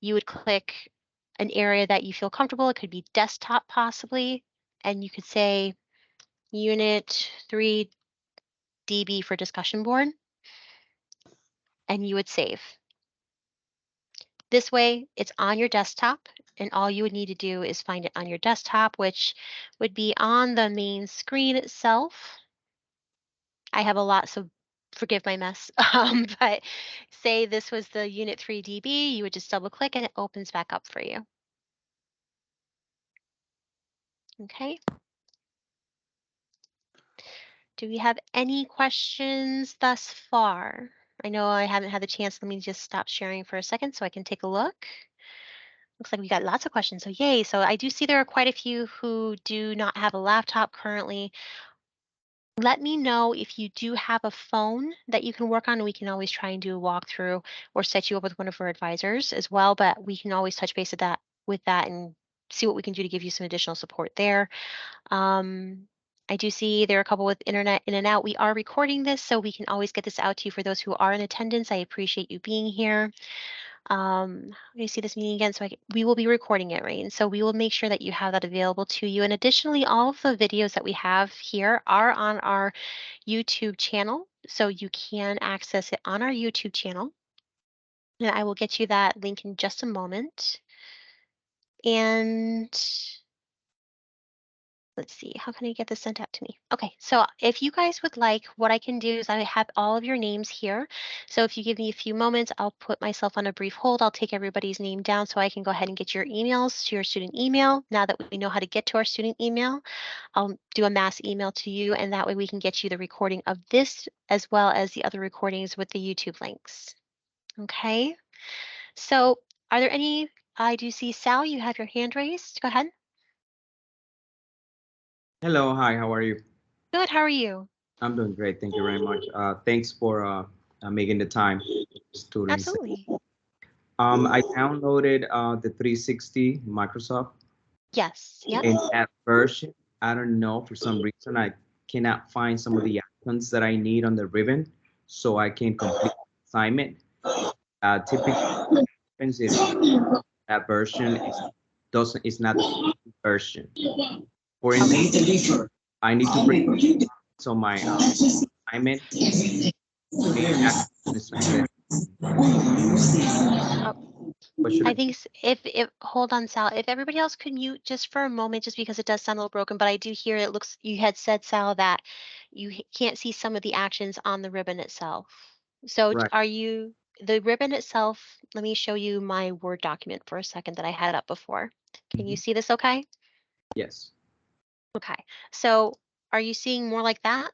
You would click an area that you feel comfortable. It could be desktop possibly, and you could say Unit 3 DB for discussion board, and you would save. This way, it's on your desktop, and all you would need to do is find it on your desktop, which would be on the main screen itself. I have a lot, so forgive my mess. But say this was the Unit 3 DB, you would just double click and it opens back up for you. Okay. Do we have any questions thus far? I know I haven't had the chance. Let me just stop sharing for a second so I can take a look. Looks like we got lots of questions, so yay. So I do see there are quite a few who do not have a laptop currently. Let me know if you do have a phone that you can work on. We can always try and do a walkthrough or set you up with one of our advisors as well, but we can always touch base with that and see what we can do to give you some additional support there. I do see there are a couple with internet in and out. We are recording this, so we can always get this out to you for those who are in attendance. I appreciate you being here. Let me see this meeting again. So we will be recording it, right? And so we will make sure that you have that available to you. And additionally, all of the videos that we have here are on our YouTube channel. so you can access it on our YouTube channel. And I will get you that link in just a moment. And let's see, how can I get this sent out to me? Okay, so if you guys would like, what I can do is I have all of your names here. So if you give me a few moments, I'll put myself on a brief hold. I'll take everybody's name down so I can go ahead and get your emails to your student email. Now that we know how to get to our student email, I'll do a mass email to you, and that way we can get you the recording of this as well as the other recordings with the YouTube links. Okay, so are there any, I do see Sal, you have your hand raised. Go ahead. Hello, hi, how are you? Good, how are you? I'm doing great, thank you very much. Thanks for making the time, students. Absolutely. I downloaded the 360 Microsoft. Yes, yep. In that version, I don't know, for some reason, I cannot find some of the icons that I need on the ribbon, so I can complete the assignment. Typically, what happens is that version is not the version. For instance, I need to bring so my assignment. I think if hold on, Sal, if everybody else could mute just for a moment, just because it does sound a little broken, but I do hear it looks, you had said, Sal, that you can't see some of the actions on the ribbon itself. So Right. are you, the ribbon itself, let me show you my Word document for a second that I had up before. Can you see this okay? Yes. Okay, so are you seeing more like that?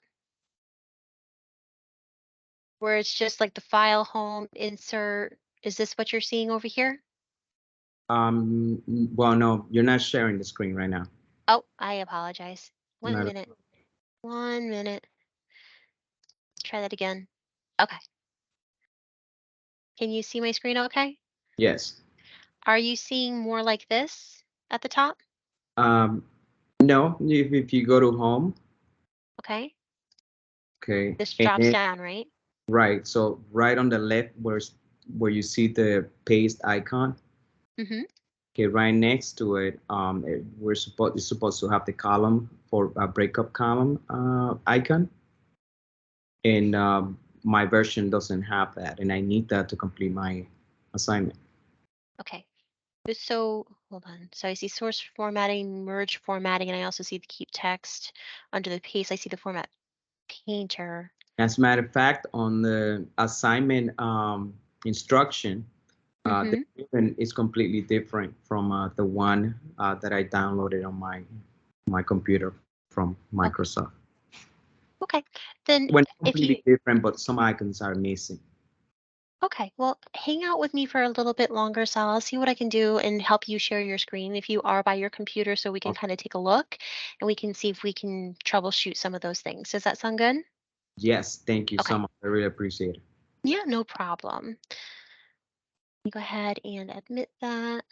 Where it's just like the file, home, insert, is this what you're seeing over here? Well, no, you're not sharing the screen right now. Oh, I apologize. One Not- minute. 1 minute. Try that again. Okay. Can you see my screen okay? Yes. Are you seeing more like this at the top? No, if you go to home, Okay. okay. This and drops then- down, right? Right. So right on the left, where you see the paste icon, Mm-hmm. okay, right next to it, you're supposed to have the column for a breakup column icon, and my version doesn't have that, and I need that to complete my assignment. Okay. So hold on. So I see source formatting, merge formatting, and I also see the keep text under the paste. I see the format painter. As a matter of fact, on the assignment instruction, the ribbon is completely different from the one that I downloaded on my computer from Microsoft. Okay. Then When if you, completely different, but some icons are missing. okay, well, hang out with me for a little bit longer, Sal. I'll see what I can do and help you share your screen if you are by your computer, so we can kind of take a look and we can see if we can troubleshoot some of those things. Does that sound good? Yes, thank you Okay. so much. I really appreciate it. Yeah, no problem. You go ahead and admit that.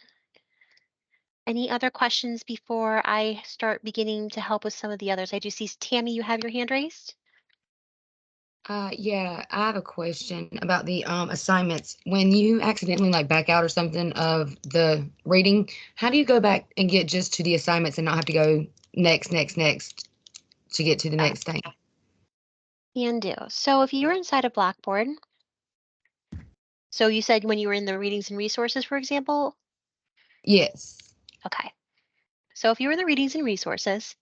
Any other questions before I start beginning to help with some of the others? I do see Tammy, you have your hand raised. Yeah, I have a question about the assignments. When you accidentally like back out or something of the reading, how do you go back and get just to the assignments and not have to go next to get to the next thing? Can do. So if you're inside of Blackboard, so you said when you were in the readings and resources, for example? Yes. Okay. So if you were in the readings and resources,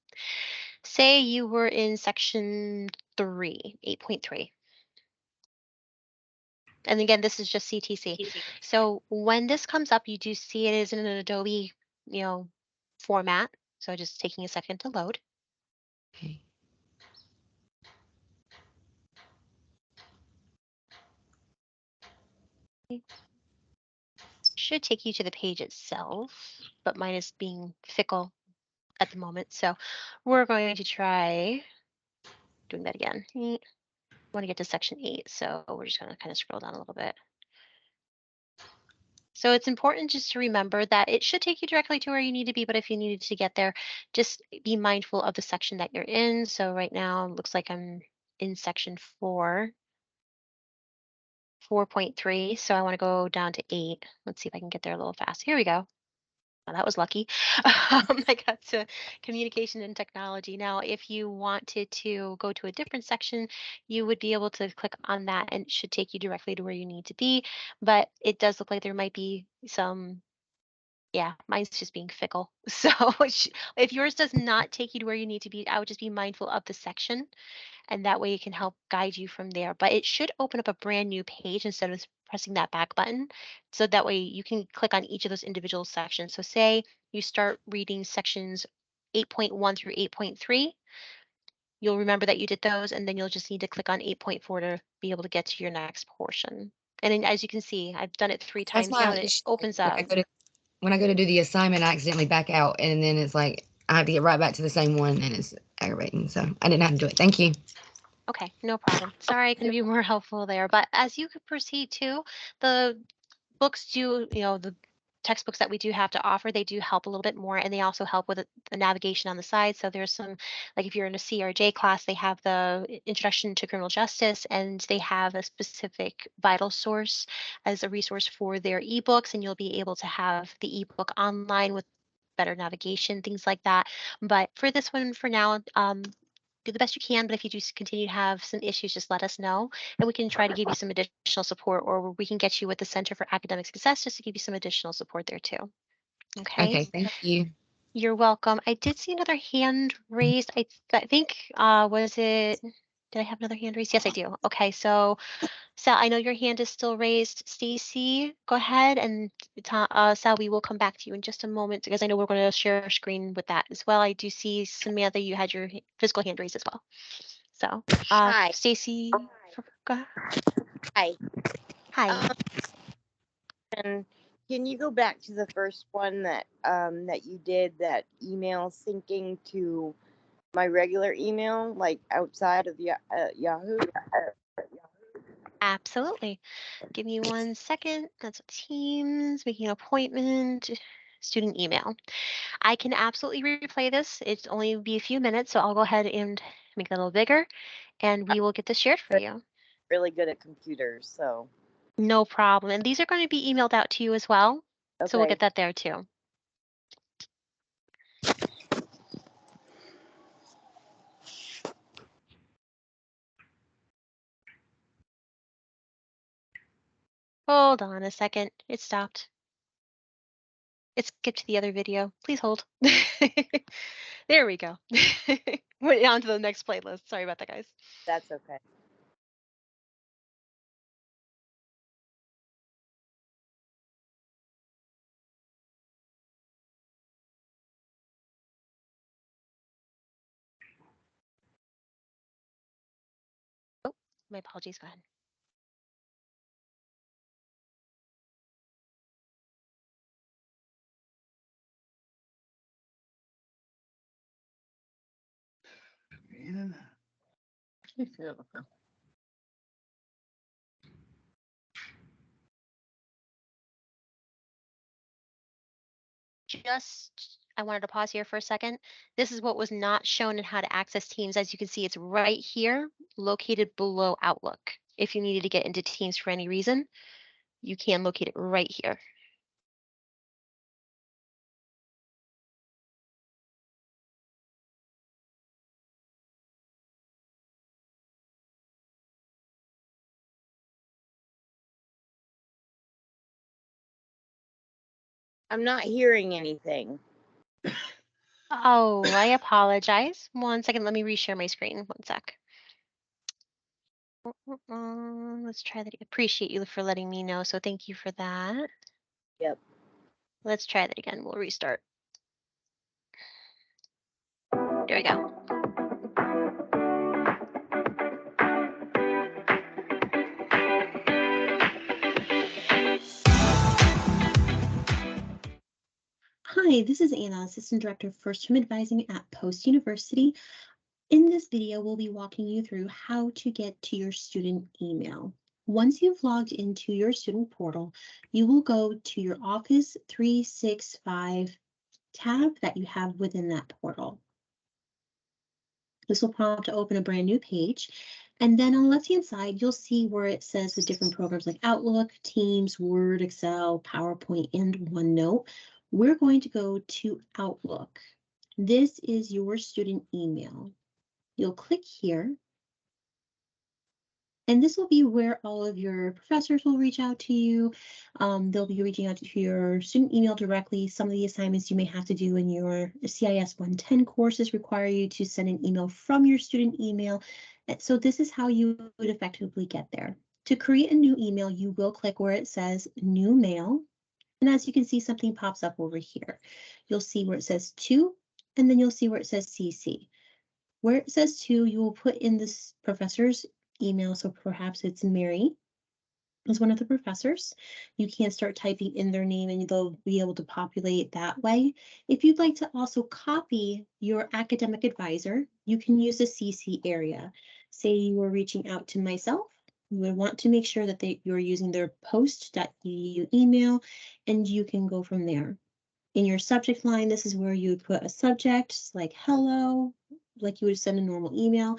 say you were in section 3, 8.3. And again, this is just CTC. So when this comes up, you do see it is in an Adobe, format. So just taking a second to load. Okay. Should take you to the page itself, but mine is being fickle at the moment. So we're going to try doing that again. I want to get to section 8, so we're just going to kind of scroll down a little bit. So it's important just to remember that it should take you directly to where you need to be, but if you needed to get there, just be mindful of the section that you're in. So right now it looks like I'm in section 4, 4.3. So I want to go down to 8. Let's see if I can get there a little fast. Here we go. Well, that was lucky. I got to communication and technology. Now, if you wanted to go to a different section, you would be able to click on that and it should take you directly to where you need to be. But it does look like there might be some, yeah, mine's just being fickle. So if yours does not take you to where you need to be, I would just be mindful of the section and that way it can help guide you from there. But it should open up a brand new page instead of pressing that back button. So that way you can click on each of those individual sections. So say you start reading sections 8.1 through 8.3, you'll remember that you did those, and then you'll just need to click on 8.4 to be able to get to your next portion. And then as you can see, I've done it 3 That's times now my and it issue. opens When up. I go to do the assignment, I accidentally back out, and then it's like I have to get right back to the same one, and it's aggravating. So I didn't have to do it. Thank you. Okay, no problem. Sorry I couldn't be more helpful there. But as you could proceed too, the books do, the textbooks that we do have to offer, they do help a little bit more, and they also help with the navigation on the side. So there's some, like if you're in a CRJ class, they have the Introduction to Criminal Justice, and they have a specific vital source as a resource for their ebooks, and you'll be able to have the ebook online with better navigation, things like that. But for this one, for now, do the best you can. But if you do continue to have some issues, just let us know, and we can try to give you some additional support, or we can get you with the Center for Academic Success just to give you some additional support there too. Okay. Okay, thank you. You're welcome. I did see another hand raised. I think, was it, did I have another hand raised? Yes, I do. Okay, so Sal, I know your hand is still raised. Stacy, go ahead, and Sal, we will come back to you in just a moment because I know we're going to share our screen with that as well. I do see, Samantha, you had your physical hand raised as well. So, Hi. Stacy, go ahead. Hi. Hi. And can you go back to the first one that that you did, that email syncing to my regular email, like outside of Yahoo? Absolutely. Give me 1 second. That's Teams, making an appointment, student email. I can absolutely replay this. It's only be a few minutes, so I'll go ahead and make it a little bigger, and we will get this shared for you. Really good at computers, so. No problem. And these are going to be emailed out to you as well. So we'll Okay. get that there too. Hold on a second. It stopped. It skipped to the other video. Please hold. There we go. Went on to the next playlist. Sorry about that, guys. That's okay. Oh, my apologies. Go ahead. I wanted to pause here for a second. This is what was not shown in how to access Teams. As you can see, it's right here, located below Outlook. If you needed to get into Teams for any reason, you can locate it right here. I'm not hearing anything. Oh, I apologize. 1 second, let me reshare my screen. 1 sec. Let's try that. Appreciate you for letting me know. So thank you for that. Yep. Let's try that again. We'll restart. There we go. Hi, this is Anna, Assistant Director of First Term Advising at Post University. In this video, we'll be walking you through how to get to your student email. Once you've logged into your student portal, you will go to your Office 365 tab that you have within that portal. This will prompt to open a brand new page. And then on the left-hand side, you'll see where it says the different programs like Outlook, Teams, Word, Excel, PowerPoint, and OneNote. we're going to go to Outlook. This is your student email. You'll click here. And this will be where all of your professors will reach out to you. They'll be reaching out to your student email directly. Some of the assignments you may have to do in your CIS 110 courses require you to send an email from your student email. So this is how you would effectively get there. To create a new email, you will click where it says New Mail. And as you can see, something pops up over here. You'll see where it says To, and then you'll see where it says CC. Where it says To, you will put in this professor's email. So perhaps it's Mary is one of the professors. You can start typing in their name and they'll be able to populate that way. If you'd like to also copy your academic advisor, you can use the CC area. Say you were reaching out to myself, you would want to make sure that you're using their post.edu email, and you can go from there. In your subject line, this is where you would put a subject like hello, like you would send a normal email.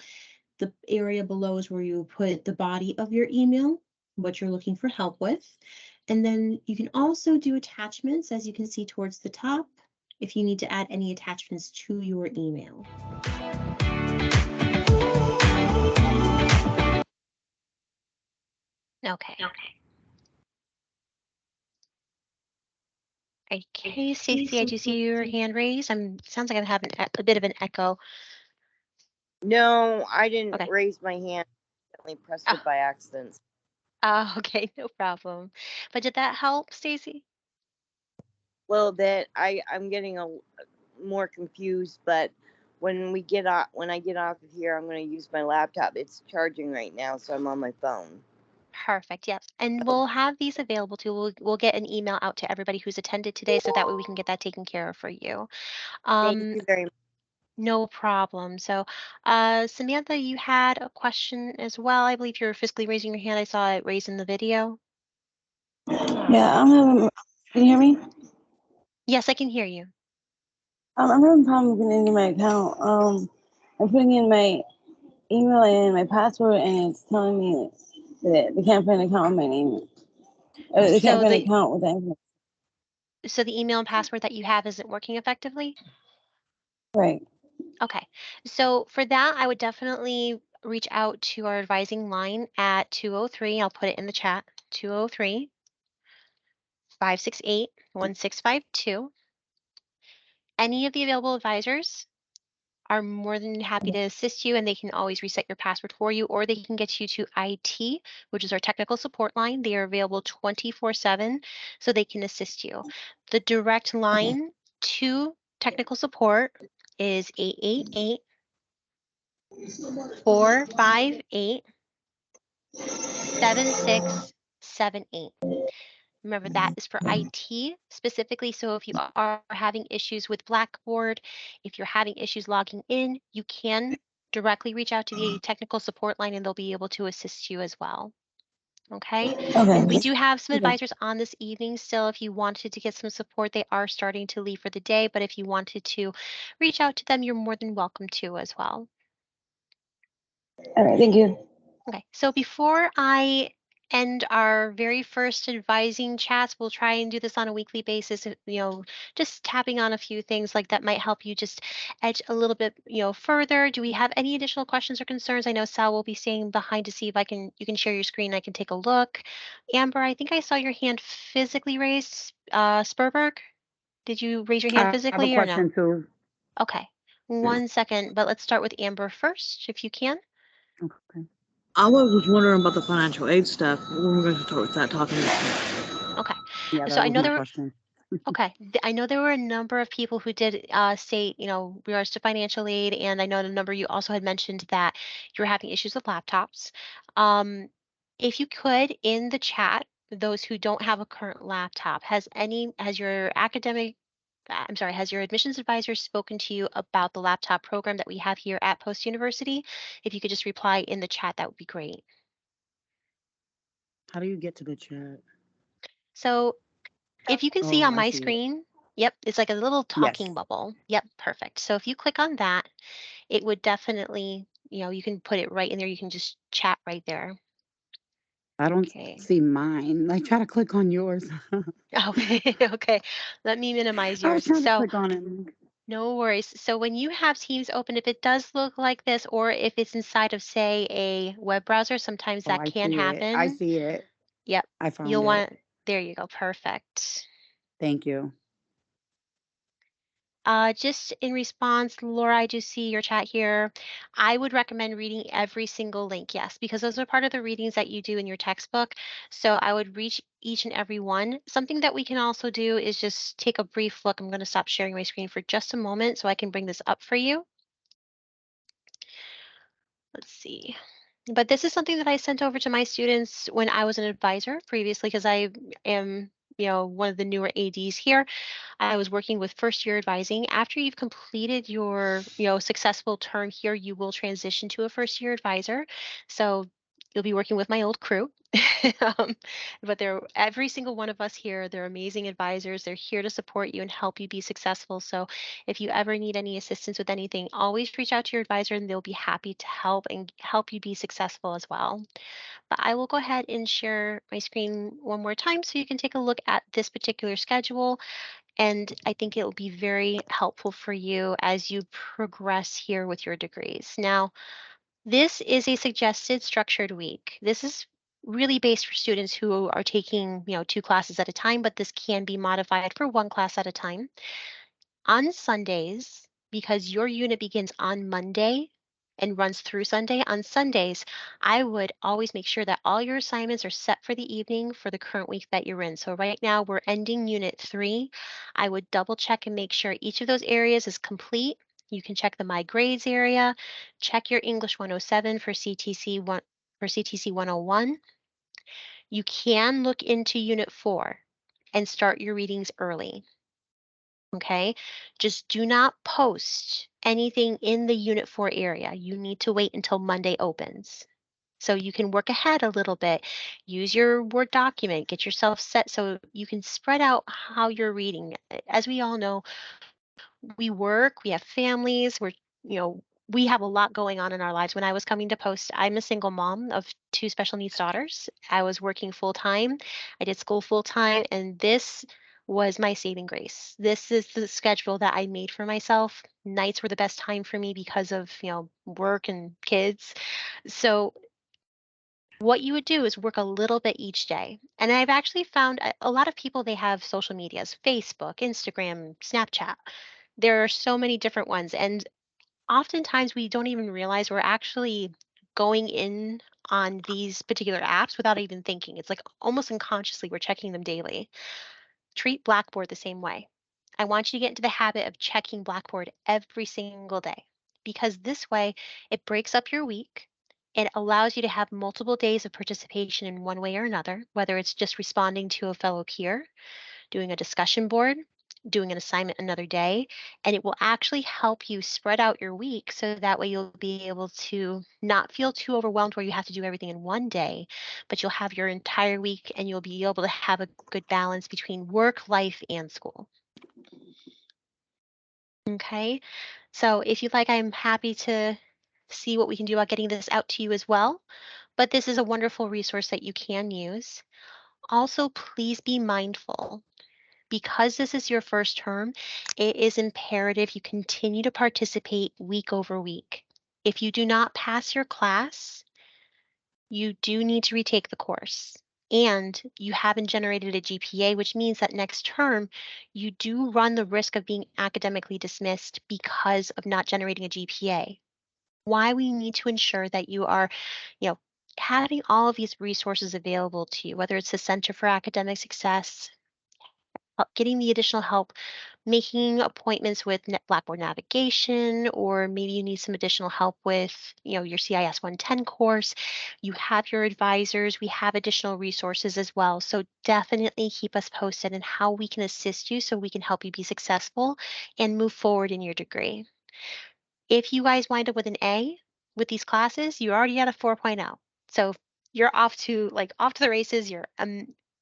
The area below is where you put the body of your email, what you're looking for help with. And then you can also do attachments, as you can see towards the top, if you need to add any attachments to your email. Okay. Okay, Stacey, I do see your hand raised. Sounds like I'm having a bit of an echo. No, I didn't Okay. raise my hand. I only pressed it by accident. Okay, no problem. But did that help, Stacey? Little bit. I'm getting more confused, but when I get off of here, I'm going to use my laptop. It's charging right now, so I'm on my phone. Perfect. Yes, and we'll have these available too. We'll get an email out to everybody who's attended today, so that way we can get that taken care of for you. Thank you very much. No problem. So, Samantha, you had a question as well. I believe you're physically raising your hand. I saw it raised in the video. Yeah, I'm having. Can you hear me? Yes, I can hear you. I'm having problems getting into my account. I'm putting in my email and my password, and it's telling me that they can't find an account with my name. They can't So find an account with that. So the email and password that you have isn't working effectively? Right. Okay. So for that, I would definitely reach out to our advising line at 203. I'll put it in the chat. 203-568-1652. Any of the available advisors are more than happy to assist you, and they can always reset your password for you, or they can get you to IT, which is our technical support line. They are available 24/7, so they can assist you. The direct line to technical support is 888-458-7678. Remember, that is for IT specifically. So if you are having issues with Blackboard, if you're having issues logging in, you can directly reach out to the technical support line and they'll be able to assist you as well. Okay. And we do have some advisors on this evening still. If you wanted to get some support, they are starting to leave for the day. But if you wanted to reach out to them, you're more than welcome to as well. All right. Thank you. Okay. So before I end our very first advising chats, we'll try and do this on a weekly basis, just tapping on a few things like that might help you just edge a little bit, further. Do we have any additional questions or concerns? I know Sal will be staying behind to see if you can share your screen. I can take a look. Amber, I think I saw your hand physically raised. Spurberg, did you raise your hand physically or no? I have a question too. Okay, 1 second, but let's start with Amber first, if you can. Okay. I was wondering about the financial aid stuff. When we're going to start talking about. Okay. Yeah, So that I was know my there were question. okay. I know there were a number of people who did state, regards to financial aid, and I know the number you also had mentioned that you're having issues with laptops. If you could, in the chat, those who don't have a current laptop, has your admissions advisor spoken to you about the laptop program that we have here at Post University? If you could just reply in the chat, that would be great. How do you get to the chat? So if you can see on I my see it. screen, yep, it's like a little talking bubble. Yep, perfect. So if you click on that, it would definitely, you can put it right in there. You can just chat right there. I don't Okay. see mine. Like, try to click on yours. Okay. Okay. Let me minimize I was yours. trying to So click on it. no worries. So when you have Teams open, if it does look like this, or if it's inside of, say, a web browser, sometimes Oh, that I can see it. I happen. see it. Yep. I found You'll it. want, there you go. Perfect. Thank you. Just in response, Laura, I do see your chat here. I would recommend reading every single link, yes, because those are part of the readings that you do in your textbook. So I would read each and every one. Something that we can also do is just take a brief look. I'm going to stop sharing my screen for just a moment so I can bring this up for you. Let's see. But this is something that I sent over to my students when I was an advisor previously, because I am, one of the newer ADs here. I was working with first year advising. After you've completed your, successful term here, you will transition to a first year advisor. So you'll be working with my old crew. But they're every single one of us here. They're amazing advisors. They're here to support you and help you be successful. So if you ever need any assistance with anything, always reach out to your advisor and they'll be happy to help and help you be successful as well. But I will go ahead and share my screen one more time so you can take a look at this particular schedule. And I think it will be very helpful for you as you progress here with your degrees. Now, this is a suggested structured week. This is really based for students who are taking, 2 classes at a time, but this can be modified for 1 class at a time. On Sundays, because your unit begins on Monday and runs through Sunday, on Sundays, I would always make sure that all your assignments are set for the evening for the current week that you're in. So right now we're ending unit 3. I would double check and make sure each of those areas is complete. You can check the My Grades area, check your English 107 for CTC 101. You can look into unit 4 and start your readings early. Okay, just do not post anything in the Unit 4 area. You need to wait until Monday opens. So you can work ahead a little bit. Use your Word document, get yourself set so you can spread out how you're reading. As we all know, we work, we have families, we have a lot going on in our lives. When I was coming to post, I'm a single mom of 2 special needs daughters. I was working full time. I did school full time, and this was my saving grace. This is the schedule that I made for myself. Nights were the best time for me because of, work and kids. So what you would do is work a little bit each day. And I've actually found a lot of people, they have social medias, Facebook, Instagram, Snapchat. There are so many different ones. And oftentimes we don't even realize we're actually going in on these particular apps without even thinking. It's like almost unconsciously we're checking them daily. Treat Blackboard the same way. I want you to get into the habit of checking Blackboard every single day because this way it breaks up your week. It allows you to have multiple days of participation in one way or another, whether it's just responding to a fellow peer, doing a discussion board, doing an assignment another day, and it will actually help you spread out your week so that way you'll be able to not feel too overwhelmed where you have to do everything in one day, but you'll have your entire week and you'll be able to have a good balance between work, life, and school. Okay, so if you'd like, I'm happy to see what we can do about getting this out to you as well. But this is a wonderful resource that you can use. Also, please be mindful because this is your first term, it is imperative you continue to participate week over week. If you do not pass your class, you do need to retake the course. And you haven't generated a GPA, which means that next term you do run the risk of being academically dismissed because of not generating a GPA. Why we need to ensure that you are, you know, having all of these resources available to you, whether it's the Center for Academic Success, getting the additional help, making appointments with Blackboard navigation, or maybe you need some additional help with, your CIS 110 course. You have your advisors. We have additional resources as well. So definitely keep us posted on how we can assist you so we can help you be successful and move forward in your degree. If you guys wind up with an A with these classes, you're already at a 4.0. So you're off to the races. You're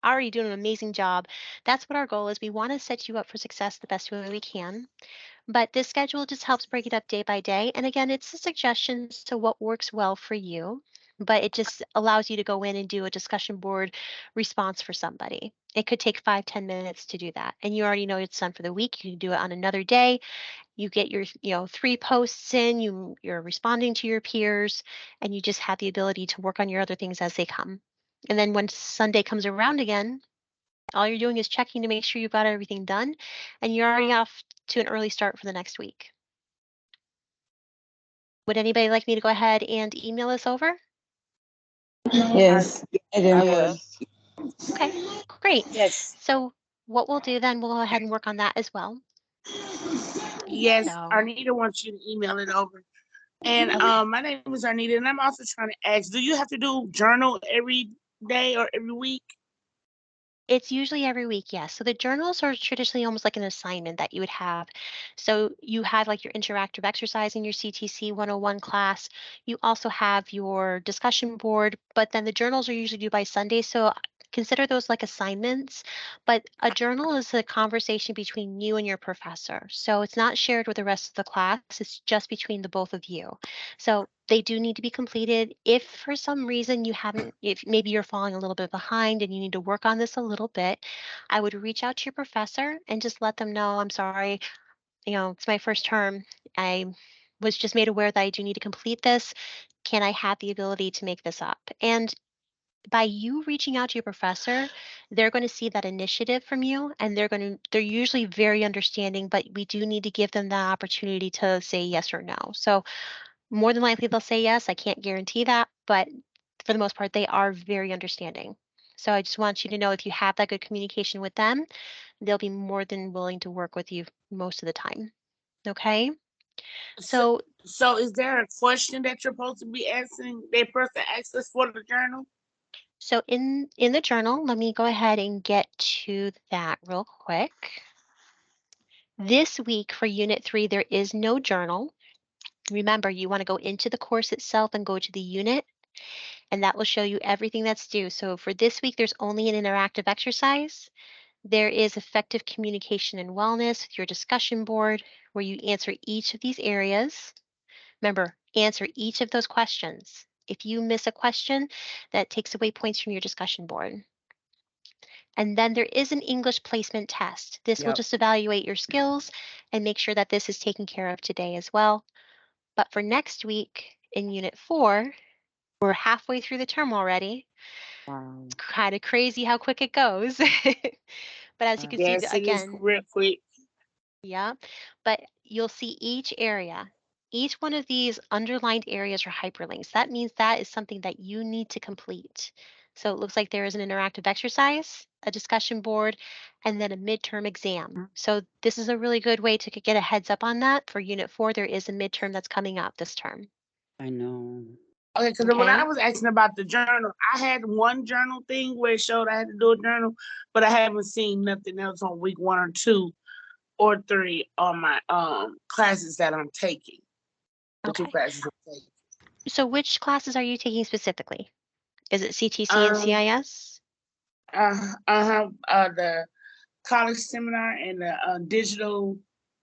already doing an amazing job. That's what our goal is. We want to set you up for success the best way we can. But this schedule just helps break it up day by day. And again, it's a suggestion to what works well for you. but it just allows you to go in and do a discussion board response for somebody. It could take 5-10 minutes to do that. And you already know it's done for the week. You can do it on another day. You get your 3 posts in, you're responding to your peers, and you just have the ability to work on your other things as they come. And then when Sunday comes around again, all you're doing is checking to make sure you've got everything done, and you're already off to an early start for the next week. Would anybody like me to go ahead and email this over? Yes, I do. I would. Okay, great. Yes. So what we'll do then, we'll go ahead and work on that as well. Yes, So, Arnita wants you to email it over. And my name is Arnita, and I'm also trying to ask, do you have to do journal every day or every week? it's usually every week, yes. So the journals are traditionally almost like an assignment that you would have. So you have like your interactive exercise in your CTC 101 class. You also have your discussion board, but then the journals are usually due by Sunday. So consider those like assignments. But a journal is a conversation between you and your professor. So it's not shared with the rest of the class. It's just between the both of you. So they do need to be completed. If for some reason you haven't, if maybe you're falling a little bit behind and you need to work on this a little bit, I would reach out to your professor and just let them know, I'm sorry, it's my first term. I was just made aware that I do need to complete this. Can I have the ability to make this up? And by you reaching out to your professor, they're going to see that initiative from you, and they're usually very understanding, but we do need to give them the opportunity to say yes or no. So more than likely they'll say yes. I can't guarantee that, but for the most part, they are very understanding. So I just want you to know if you have that good communication with them, they'll be more than willing to work with you most of the time. Okay. So So is there a question that you're supposed to be asking that person asks us for the journal? so in the journal, let me go ahead and get to that real quick. This week for Unit 3, there is no journal. Remember, you want to go into the course itself and go to the unit, and that will show you everything that's due. So for this week, there's only an interactive exercise. There is effective communication and wellness with your discussion board where you answer each of these areas. Remember, answer each of those questions. If you miss a question, that takes away points from your discussion board. And then there is an English placement test. This will Yep. just evaluate your skills and make sure that this is taken care of today as well. But for next week in Unit 4, we're halfway through the term already. Wow. It's kind of crazy how quick it goes. But as you can see, Yes, it is again, real quick. yeah, but you'll see each area. Each one of these underlined areas are hyperlinks. That means that is something that you need to complete. So it looks like there is an interactive exercise, a discussion board, and then a midterm exam. So this is a really good way to get a heads up on that. For Unit 4, there is a midterm that's coming up this term. I know. Okay, because when I Okay. was asking about the journal, I had one journal thing where it showed I had to do a journal, but I haven't seen nothing else on week 1 or 2 or 3 on my classes that I'm taking. The 2 Okay. classes I'm taking. So which classes are you taking specifically? Is it CTC and CIS? The college seminar and the digital,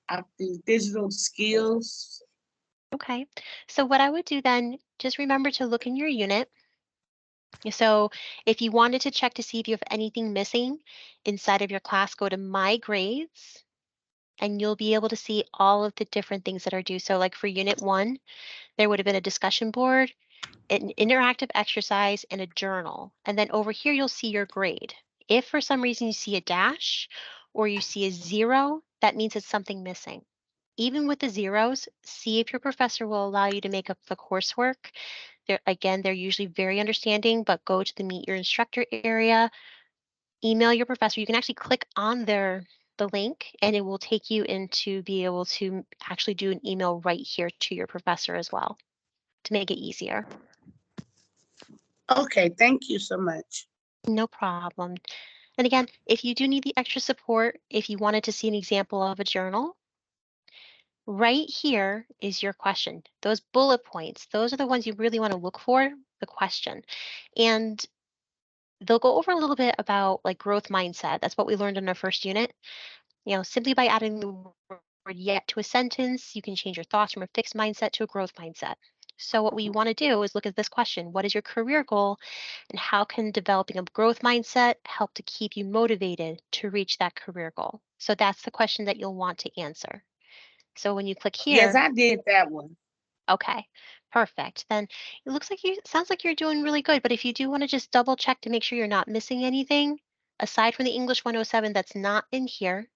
I think digital skills. Okay. So what I would do then, just remember to look in your unit. So if you wanted to check to see if you have anything missing inside of your class, go to My Grades, and you'll be able to see all of the different things that are due. So like for Unit 1, there would have been a discussion board, an interactive exercise, and a journal. And then over here, you'll see your grade. If for some reason you see a dash or you see a 0, that means it's something missing. Even with the zeros, see if your professor will allow you to make up the coursework. They're usually very understanding, but go to the Meet Your Instructor area, email your professor. You can actually click on the link and it will take you into be able to actually do an email right here to your professor as well to make it easier. Okay, thank you so much. No problem. And again, if you do need the extra support, if you wanted to see an example of a journal, right here is your question. Those bullet points, those are the ones you really want to look for, the question. And they'll go over a little bit about like growth mindset. That's what we learned in our first unit. Simply by adding the word yet to a sentence, you can change your thoughts from a fixed mindset to a growth mindset. So what we want to do is look at this question. What is your career goal, and how can developing a growth mindset help to keep you motivated to reach that career goal? So that's the question that you'll want to answer. So when you click Yes, here, I did that one. okay, perfect. Then it looks like sounds like you're doing really good. But if you do want to just double check to make sure you're not missing anything, aside from the English 107 that's not in here,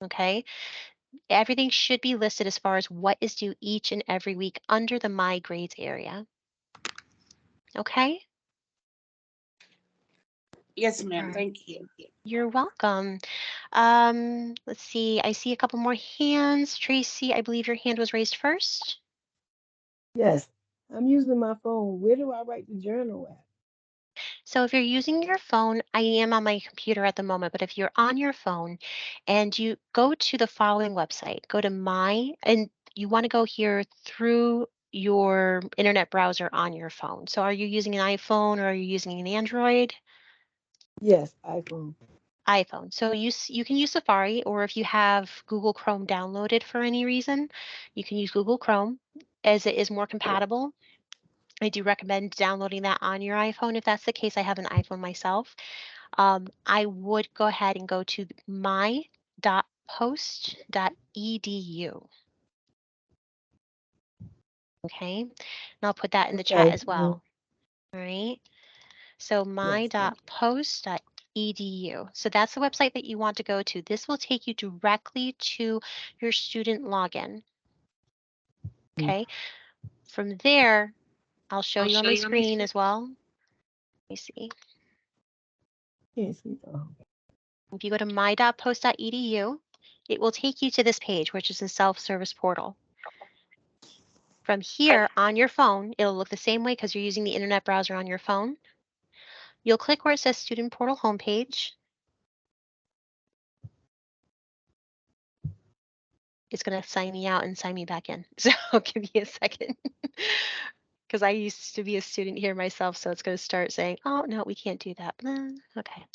okay, everything should be listed as far as what is due each and every week under the My Grades area. Okay? Yes, ma'am. Alright. Thank you. You're welcome. Let's see. I see a couple more hands. Tracy, I believe your hand was raised first. Yes, I'm using my phone. Where do I write the journal at? So if you're using your phone, I am on my computer at the moment, but if you're on your phone and you go to the following website, go to and you want to go here through your internet browser on your phone. So are you using an iPhone or are you using an Android? Yes, iPhone. iPhone. So you can use Safari, or if you have Google Chrome downloaded for any reason, you can use Google Chrome as it is more compatible. I do recommend downloading that on your iPhone. If that's the case, I have an iPhone myself. I would go ahead and go to my.post.edu. Okay, and I'll put that in the chat Okay. as well. All right. So Yes. my.post.edu. So that's the website that you want to go to. This will take you directly to your student login. Okay. From there, I'll show you on my screen as well. Let me see. Can't see. Oh. If you go to my.post.edu, it will take you to this page, which is a self-service portal. From here on your phone, it'll look the same way because you're using the internet browser on your phone. You'll click where it says Student Portal Homepage. It's going to sign me out and sign me back in. So give me a second. Because I used to be a student here myself, so it's going to start saying, oh, no, we can't do that. Okay.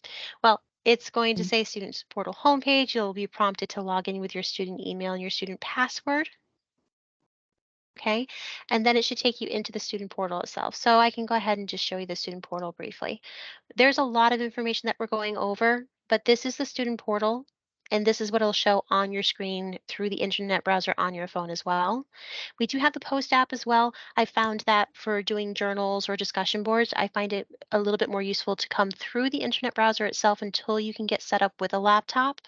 Well, it's going to say Student Portal Homepage. You'll be prompted to log in with your student email and your student password. Okay, and then it should take you into the student portal itself. So I can go ahead and just show you the student portal briefly. There's a lot of information that we're going over, but this is the student portal, and this is what it'll show on your screen through the internet browser on your phone as well. We do have the Post app as well. I found that for doing journals or discussion boards, I find it a little bit more useful to come through the internet browser itself until you can get set up with a laptop.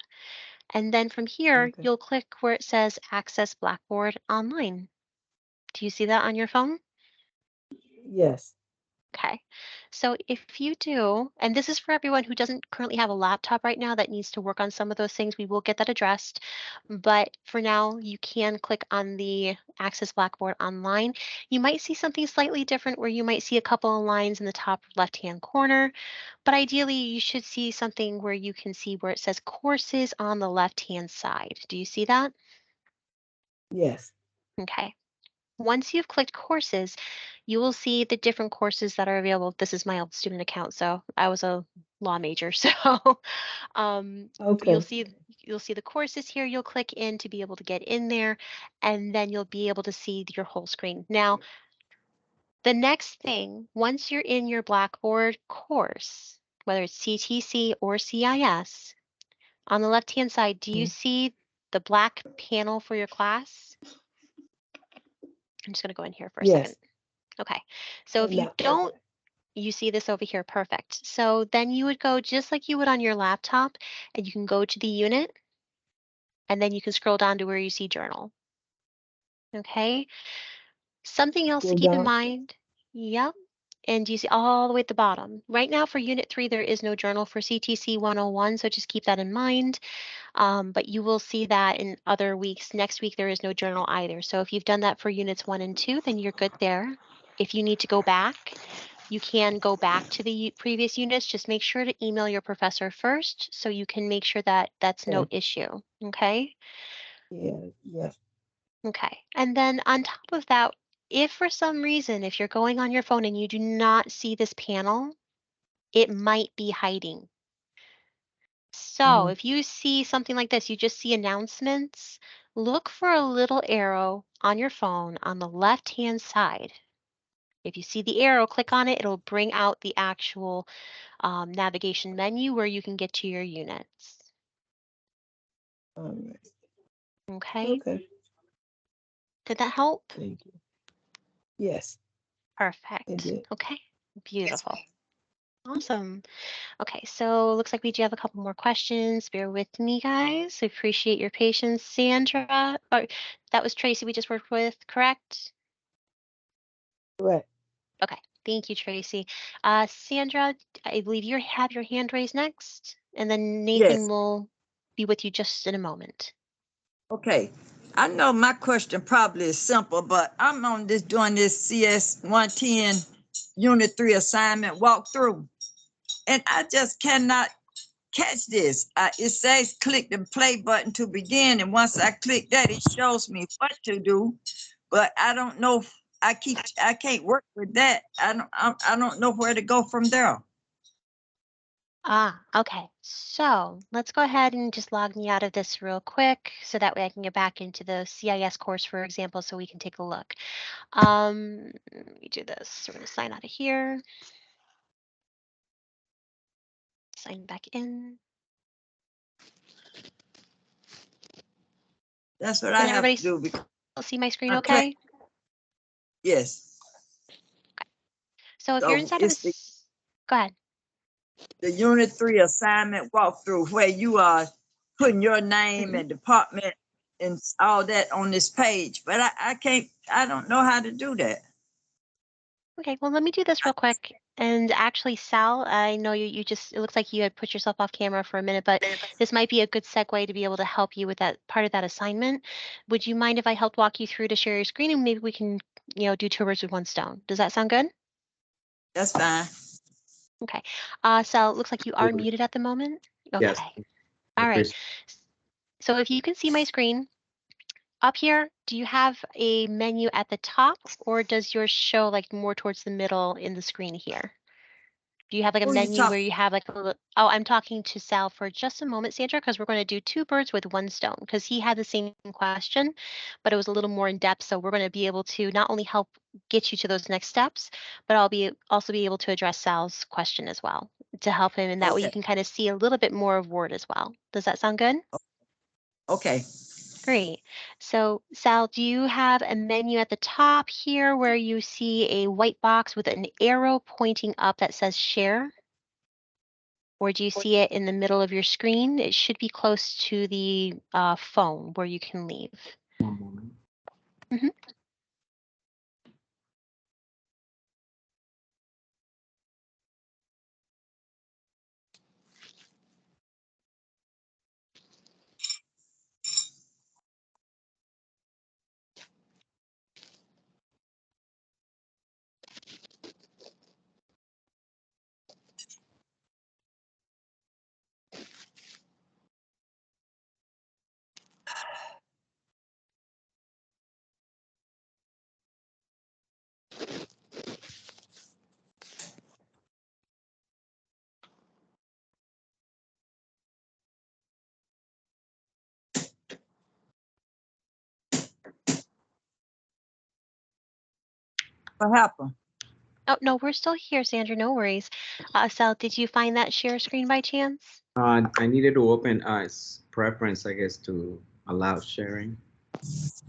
And then from here, Okay. you'll click where it says Access Blackboard Online. Do you see that on your phone? Yes. Okay. So if you do, and this is for everyone who doesn't currently have a laptop right now that needs to work on some of those things, we will get that addressed. But for now, you can click on the Access Blackboard Online. You might see something slightly different where you might see a couple of lines in the top left-hand corner, but ideally you should see something where you can see where it says courses on the left-hand side. Do you see that? Yes. Okay. Once you've clicked courses, you will see the different courses that are available. This is my old student account, so I was a law major. So Okay. you'll see the courses here. You'll click in to be able to get in there, and then you'll be able to see your whole screen. Now, the next thing, once you're in your Blackboard course, whether it's CTC or CIS, on the left-hand side, do you see the black panel for your class? I'm just going to go in here for a second. Yes. Okay, so if you No, don't, okay. you see this over here, perfect. So then you would go just like you would on your laptop, and you can go to the unit, and then you can scroll down to where you see journal. Okay, something else to Scroll keep in down. mind, yep, and you see all the way at the bottom. Right now for Unit 3, there is no journal for CTC 101, so just keep that in mind. But you will see that in other weeks. Next week, there is no journal either. So if you've done that for Units 1 and 2, then you're good there. If you need to go back, you can go back to the previous units. Just make sure to email your professor first so you can make sure that that's no Okay. issue. Okay. Yeah. Yes. Okay. And then on top of that, if for some reason, if you're going on your phone and you do not see this panel, it might be hiding. So if you see something like this, you just see announcements, look for a little arrow on your phone on the left-hand side. If you see the arrow, click on it. It'll bring out the actual navigation menu where you can get to your units. All right. Okay. Okay. Did that help? Thank you. Yes, it Perfect. did. Okay. Beautiful. Awesome. Okay, so looks like we do have a couple more questions. Bear with me, guys. I appreciate your patience. Sandra, or that was Tracy we just worked with, correct? Correct. Okay, thank you, Tracy. Sandra, I believe you have your hand raised next, and then Nathan Yes. will be with you just in a moment. Okay. I know my question probably is simple, but I'm on this doing this CS 110 Unit 3 assignment walkthrough, and I just cannot catch this. It says click the play button to begin, and once I click that, it shows me what to do, but I don't know. I can't work with that. I don't know where to go from there. Okay. So let's go ahead and just log me out of this real quick so that way I can get back into the CIS course, for example, so we can take a look. Let me do this. We're going to sign out of here. Sign back in. That's what Can I have everybody to do. Because see my screen I okay? yes. So if you're So inside of it's this, go ahead. the Unit 3 assignment walkthrough where you are putting your name and department and all that on this page, but I don't know how to do that. Okay, well, let me do this real quick. And actually, Sal, I know you just, it looks like you had put yourself off camera for a minute, but this might be a good segue to be able to help you with that part of that assignment. Would you mind if I helped walk you through to share your screen and maybe we can, do two birds with one stone? Does that sound good? That's fine. Okay. Sal, it looks like you are muted at the moment. Okay. Yes. All right. So if you can see my screen, up here, do you have a menu at the top or does yours show like more towards the middle in the screen here? Do you have like a Who you menu where talk- you have like a little, oh, I'm talking to Sal for just a moment, Sandra, because we're going to do two birds with one stone because he had the same question, but it was a little more in depth. So we're going to be able to not only help get you to those next steps, but I'll also be able to address Sal's question as well to help him. And that way you can kind of see a little bit more of Word as well. Does that sound good? Okay. Great. So Sal, do you have a menu at the top here where you see a white box with an arrow pointing up that says share? Or do you see it in the middle of your screen? It should be close to the phone where you can leave. One moment. Mhm. What happened? Oh, no, we're still here, Sandra. No worries. Sal, did you find that share screen by chance? I needed to open preference, I guess, to allow sharing.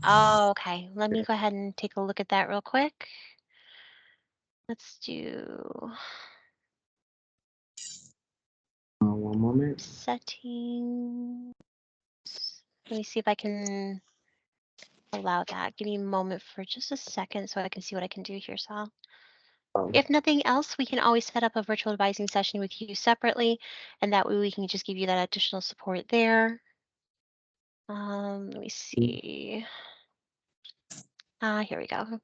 Oh, okay. Let me go ahead and take a look at that real quick. Let's do One moment. settings. Let me see if I can allow that. Give me a moment for just a second so I can see what I can do here, Sal. If nothing else, we can always set up a virtual advising session with you separately, and that way we can just give you that additional support there. Let me see. Here we go.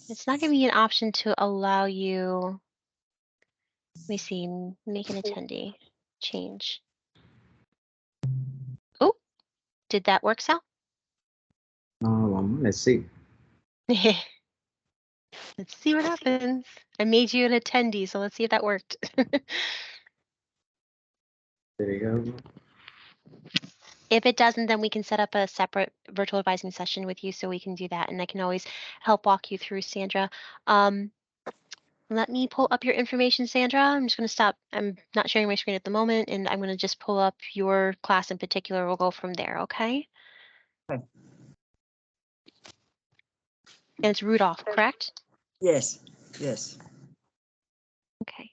It's not giving me an option to allow you. Let me see. Make an attendee. Change. Oh, did that work, Sal? Let's see. Let's see what happens. I made you an attendee, so let's see if that worked. There you go. If it doesn't, then we can set up a separate virtual advising session with you so we can do that. And I can always help walk you through, Sandra. Let me pull up your information, Sandra. I'm just going to stop. I'm not sharing my screen at the moment, and I'm going to just pull up your class in particular. We'll go from there, okay? Okay. And it's Rudolph, correct? Yes, yes. Okay.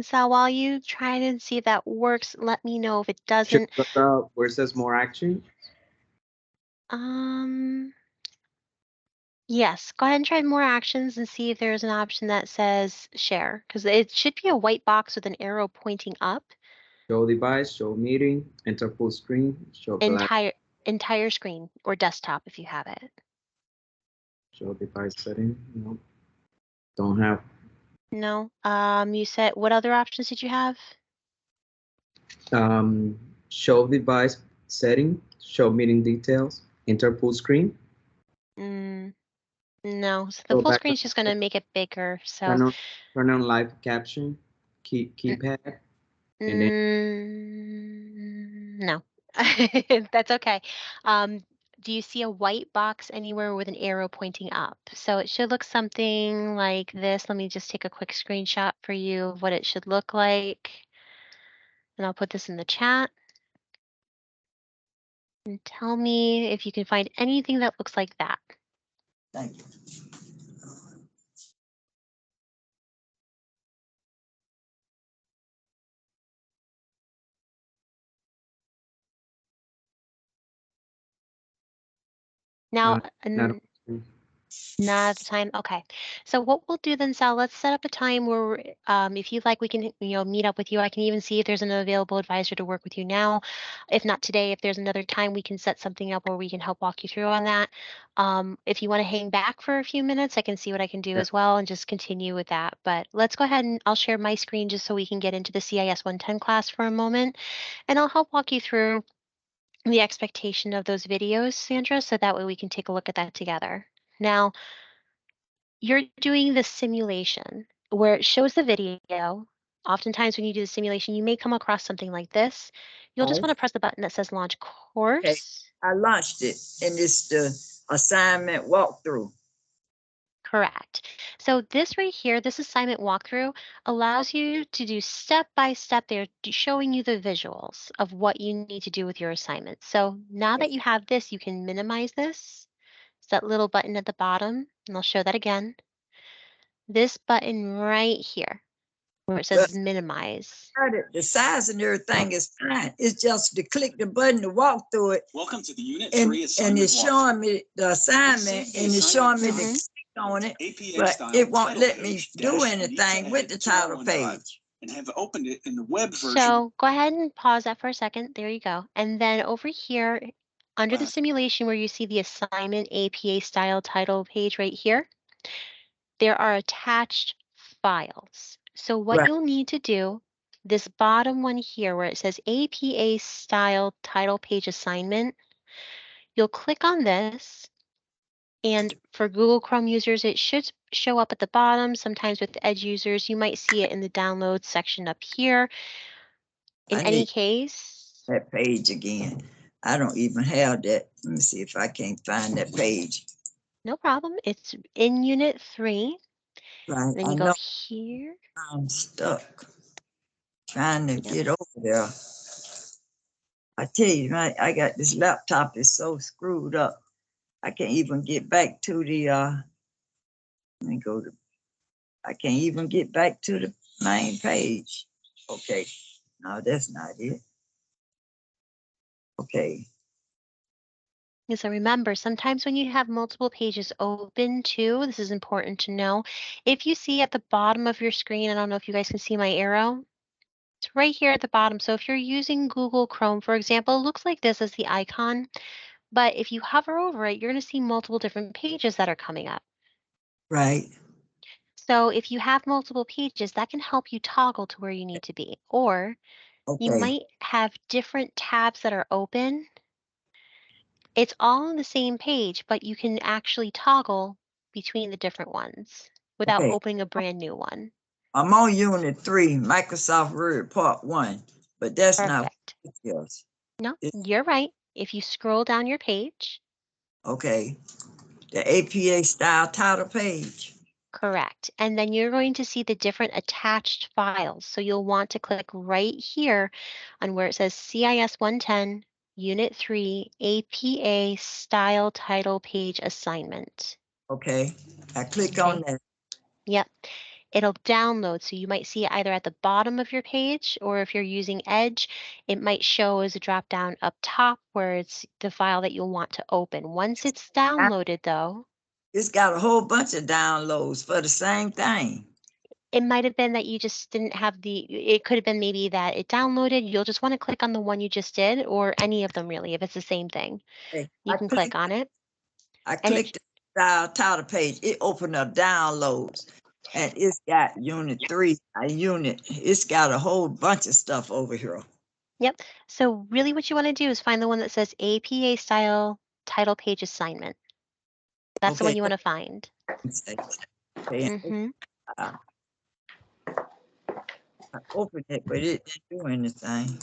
So while you try to see if that works, let me know if it Should doesn't. look up where it says more action. Yes, go ahead and try more actions and see if there's an option that says share, because it should be a white box with an arrow pointing up. Show device, show meeting, enter full screen, show black, Entire screen or desktop if you have it. show device setting. No, don't have. No. You said what other options did you have? Show device setting, show meeting details, enter full screen. No, so the Go full back screen is just going to make it bigger. So turn on live caption, keypad, and then no, that's okay. Do you see a white box anywhere with an arrow pointing up? So it should look something like this. Let me just take a quick screenshot for you of what it should look like. And I'll put this in the chat. And tell me if you can find anything that looks like that. Thank you. Now, not not at the time. Okay. So what we'll do then, Sal, let's set up a time where, if you'd like, we can, meet up with you. I can even see if there's an available advisor to work with you now. If not today, if there's another time, we can set something up where we can help walk you through on that. If you want to hang back for a few minutes, I can see what I can do as well and just continue with that. But let's go ahead and I'll share my screen just so we can get into the CIS 110 class for a moment, and I'll help walk you through the expectation of those videos, Sandra, so that way we can take a look at that together. Now, you're doing the simulation where it shows the video. Oftentimes when you do the simulation, you may come across something like this. You'll just want to press the button that says launch course. Okay, I launched it and it's the assignment walkthrough. Correct. So this right here, this assignment walkthrough allows you to do step by step. They're showing you the visuals of what you need to do with your assignment. So now that you have this, you can minimize this. It's that little button at the bottom, and I'll show that again. This button right here, where it says minimize. The size and everything is fine. It's just to click the button to walk through it. Welcome to the Unit And, 3 assignment. and it's showing me the assignment and it's showing me the click on it, but it won't let me do anything with the title page. And have opened it in the web version. So go ahead and pause that for a second. There you go. And then over here, under the simulation where you see the assignment APA style title page right here, there are attached files. So what you'll need to do, this bottom one here where it says APA style title page assignment, you'll click on this. And for Google Chrome users, it should show up at the bottom. Sometimes with Edge users, you might see it in the download section up here. In any case, that page again. I don't even have that. Let me see if I can't find that page. No problem. It's in Unit 3. Right. Then you go here. I'm stuck trying to get over there. I tell you, I got this laptop is so screwed up. I can't even get back to the let me go to I can't even get back to the main page. Okay. No, that's not it. Okay. So remember, sometimes when you have multiple pages open too, this is important to know. If you see at the bottom of your screen, I don't know if you guys can see my arrow. It's right here at the bottom. So if you're using Google Chrome, for example, it looks like this as the icon. But if you hover over it, you're going to see multiple different pages that are coming up. Right. So if you have multiple pages, that can help you toggle to where you need to be. Or you Okay. might have different tabs that are open. It's all on the same page, but you can actually toggle between the different ones without Okay. opening a brand new one. I'm on Unit 3, Microsoft Word Part 1, but that's not Perfect. what it is. No, It's, you're right. If you scroll down your page, okay. The APA style title page. correct. And then you're going to see the different attached files. So you'll want to click right here on where it says CIS 110, Unit 3, APA Style Title Page Assignment. Okay. I click Okay. on that. Yep. It'll download. So you might see it either at the bottom of your page, or if you're using Edge, it might show as a drop down up top where it's the file that you'll want to open. Once it's downloaded though, It's got a whole bunch of downloads for the same thing. it might have been that you just didn't have it could have been maybe that it downloaded. You'll just want to click on the one you just did, or any of them really, if it's the same thing. Okay. You can click on it. I And clicked the style title page. It opened up downloads. And it's got Unit 3, it's got a whole bunch of stuff over here. Yep. So really what you want to do is find the one that says APA Style Title Page Assignment. That's the one you want to find. Okay. Mm-hmm. I opened it, but it didn't do anything.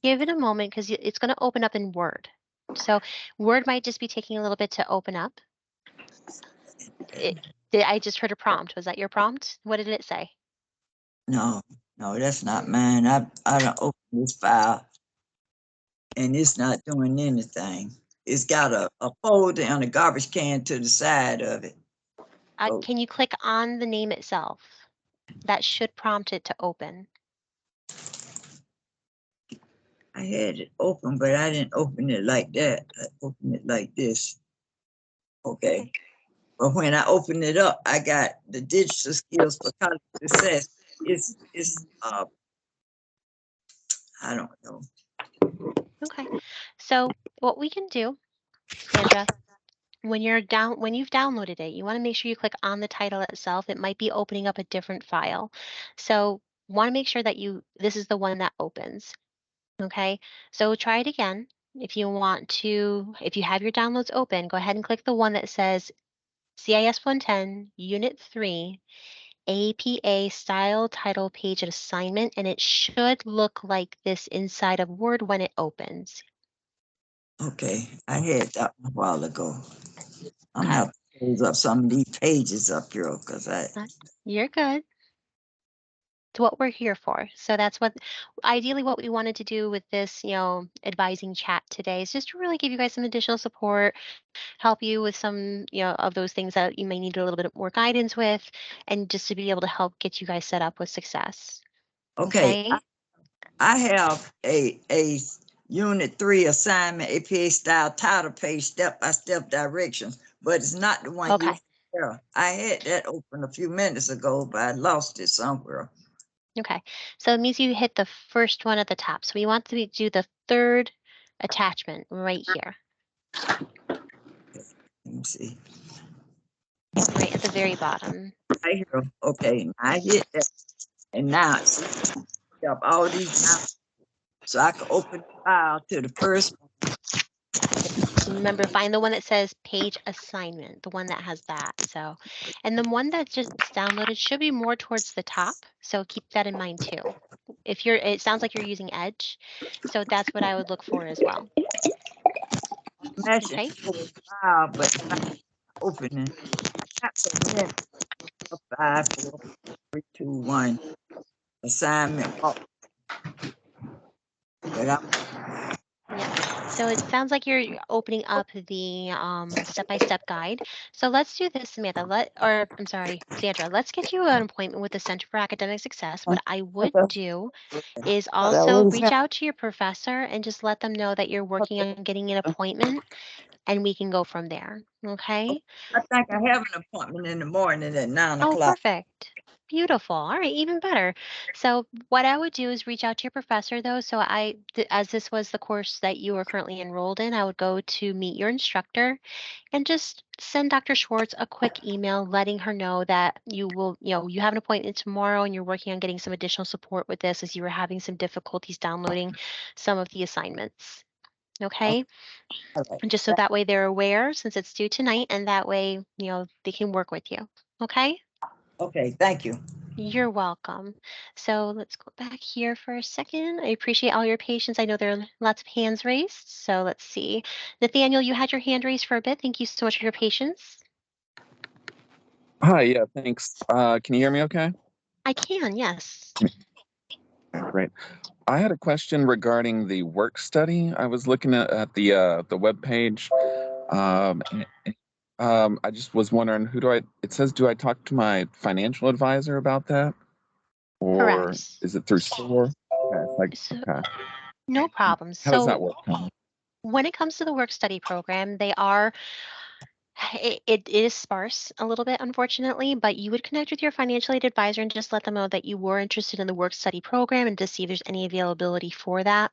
Give it a moment because it's going to open up in Word. So Word might just be taking a little bit to open up. I just heard a prompt. Was that your prompt? What did it say? No, that's not mine. I don't open this file and it's not doing anything. It's got a folder and a garbage can to the side of it. Can you click on the name itself? That should prompt it to open. I had it open, but I didn't open it like that. I opened it like this. Okay. But when I opened it up, I got the digital skills for college success. It's I don't know. Okay. So what we can do, Sandra, when you've downloaded it, you want to make sure you click on the title itself. It might be opening up a different file. So want to make sure that this is the one that opens. Okay. So try it again. If you have your downloads open, go ahead and click the one that says CIS 110, Unit 3, APA Style Title Page Assignment, and it should look like this inside of Word when it opens. Okay, I had that a while ago. I'm Okay. gonna have to close up some of these pages up here because You're good. It's what we're here for. So that's ideally what we wanted to do with this, advising chat today, is just to really give you guys some additional support, help you with some, of those things that you may need a little bit more guidance with, and just to be able to help get you guys set up with success. okay. I have a Unit 3 assignment, APA style title page, step-by-step directions, but it's not the one you have. I had that open a few minutes ago, but I lost it somewhere. Okay, so it means you hit the first one at the top. So we want to do the third attachment right here. Let me see. Right at the very bottom. Right here. Okay, I hit that. And now up all these now, so I can open the file to the first one. Remember, find the one that says page assignment, the one that has that. So, and the one that just downloaded should be more towards the top. So keep that in mind too. It sounds like you're using Edge. So that's what I would look for as well. Okay. File, but not opening. I got 5, 4, 3, 2, 1. Assignment. So it sounds like you're opening up the step-by-step guide. So let's do this, Samantha. Sandra, let's get you an appointment with the Center for Academic Success. What I would do is also reach out to your professor and just let them know that you're working on getting an appointment, and we can go from there. Okay? I think I have an appointment in the morning at 9 Oh, o'clock. perfect. Beautiful. All right, even better. So what I would do is reach out to your professor though. So as this was the course that you are currently enrolled in, I would go to meet your instructor and just send Dr. Schwartz a quick email letting her know that you have an appointment tomorrow and you're working on getting some additional support with this as you were having some difficulties downloading some of the assignments. Okay. All right. And just so that way they're aware since it's due tonight and that way, they can work with you. Okay. Okay, thank you. You're welcome. So let's go back here for a second. I appreciate all your patience. I know there are lots of hands raised. So let's see. Nathaniel, you had your hand raised for a bit. Thank you so much for your patience. Hi, yeah, thanks. Can you hear me okay? I can, yes. Great. I had a question regarding the work study. I was looking at the web page. I just was wondering it says, do I talk to my financial advisor about that? Or Correct. is it through SOAR? Okay, okay. No problem. How does that So work? when it comes to the work study program, it is sparse a little bit, unfortunately, but you would connect with your financial aid advisor and just let them know that you were interested in the work study program and to see if there's any availability for that.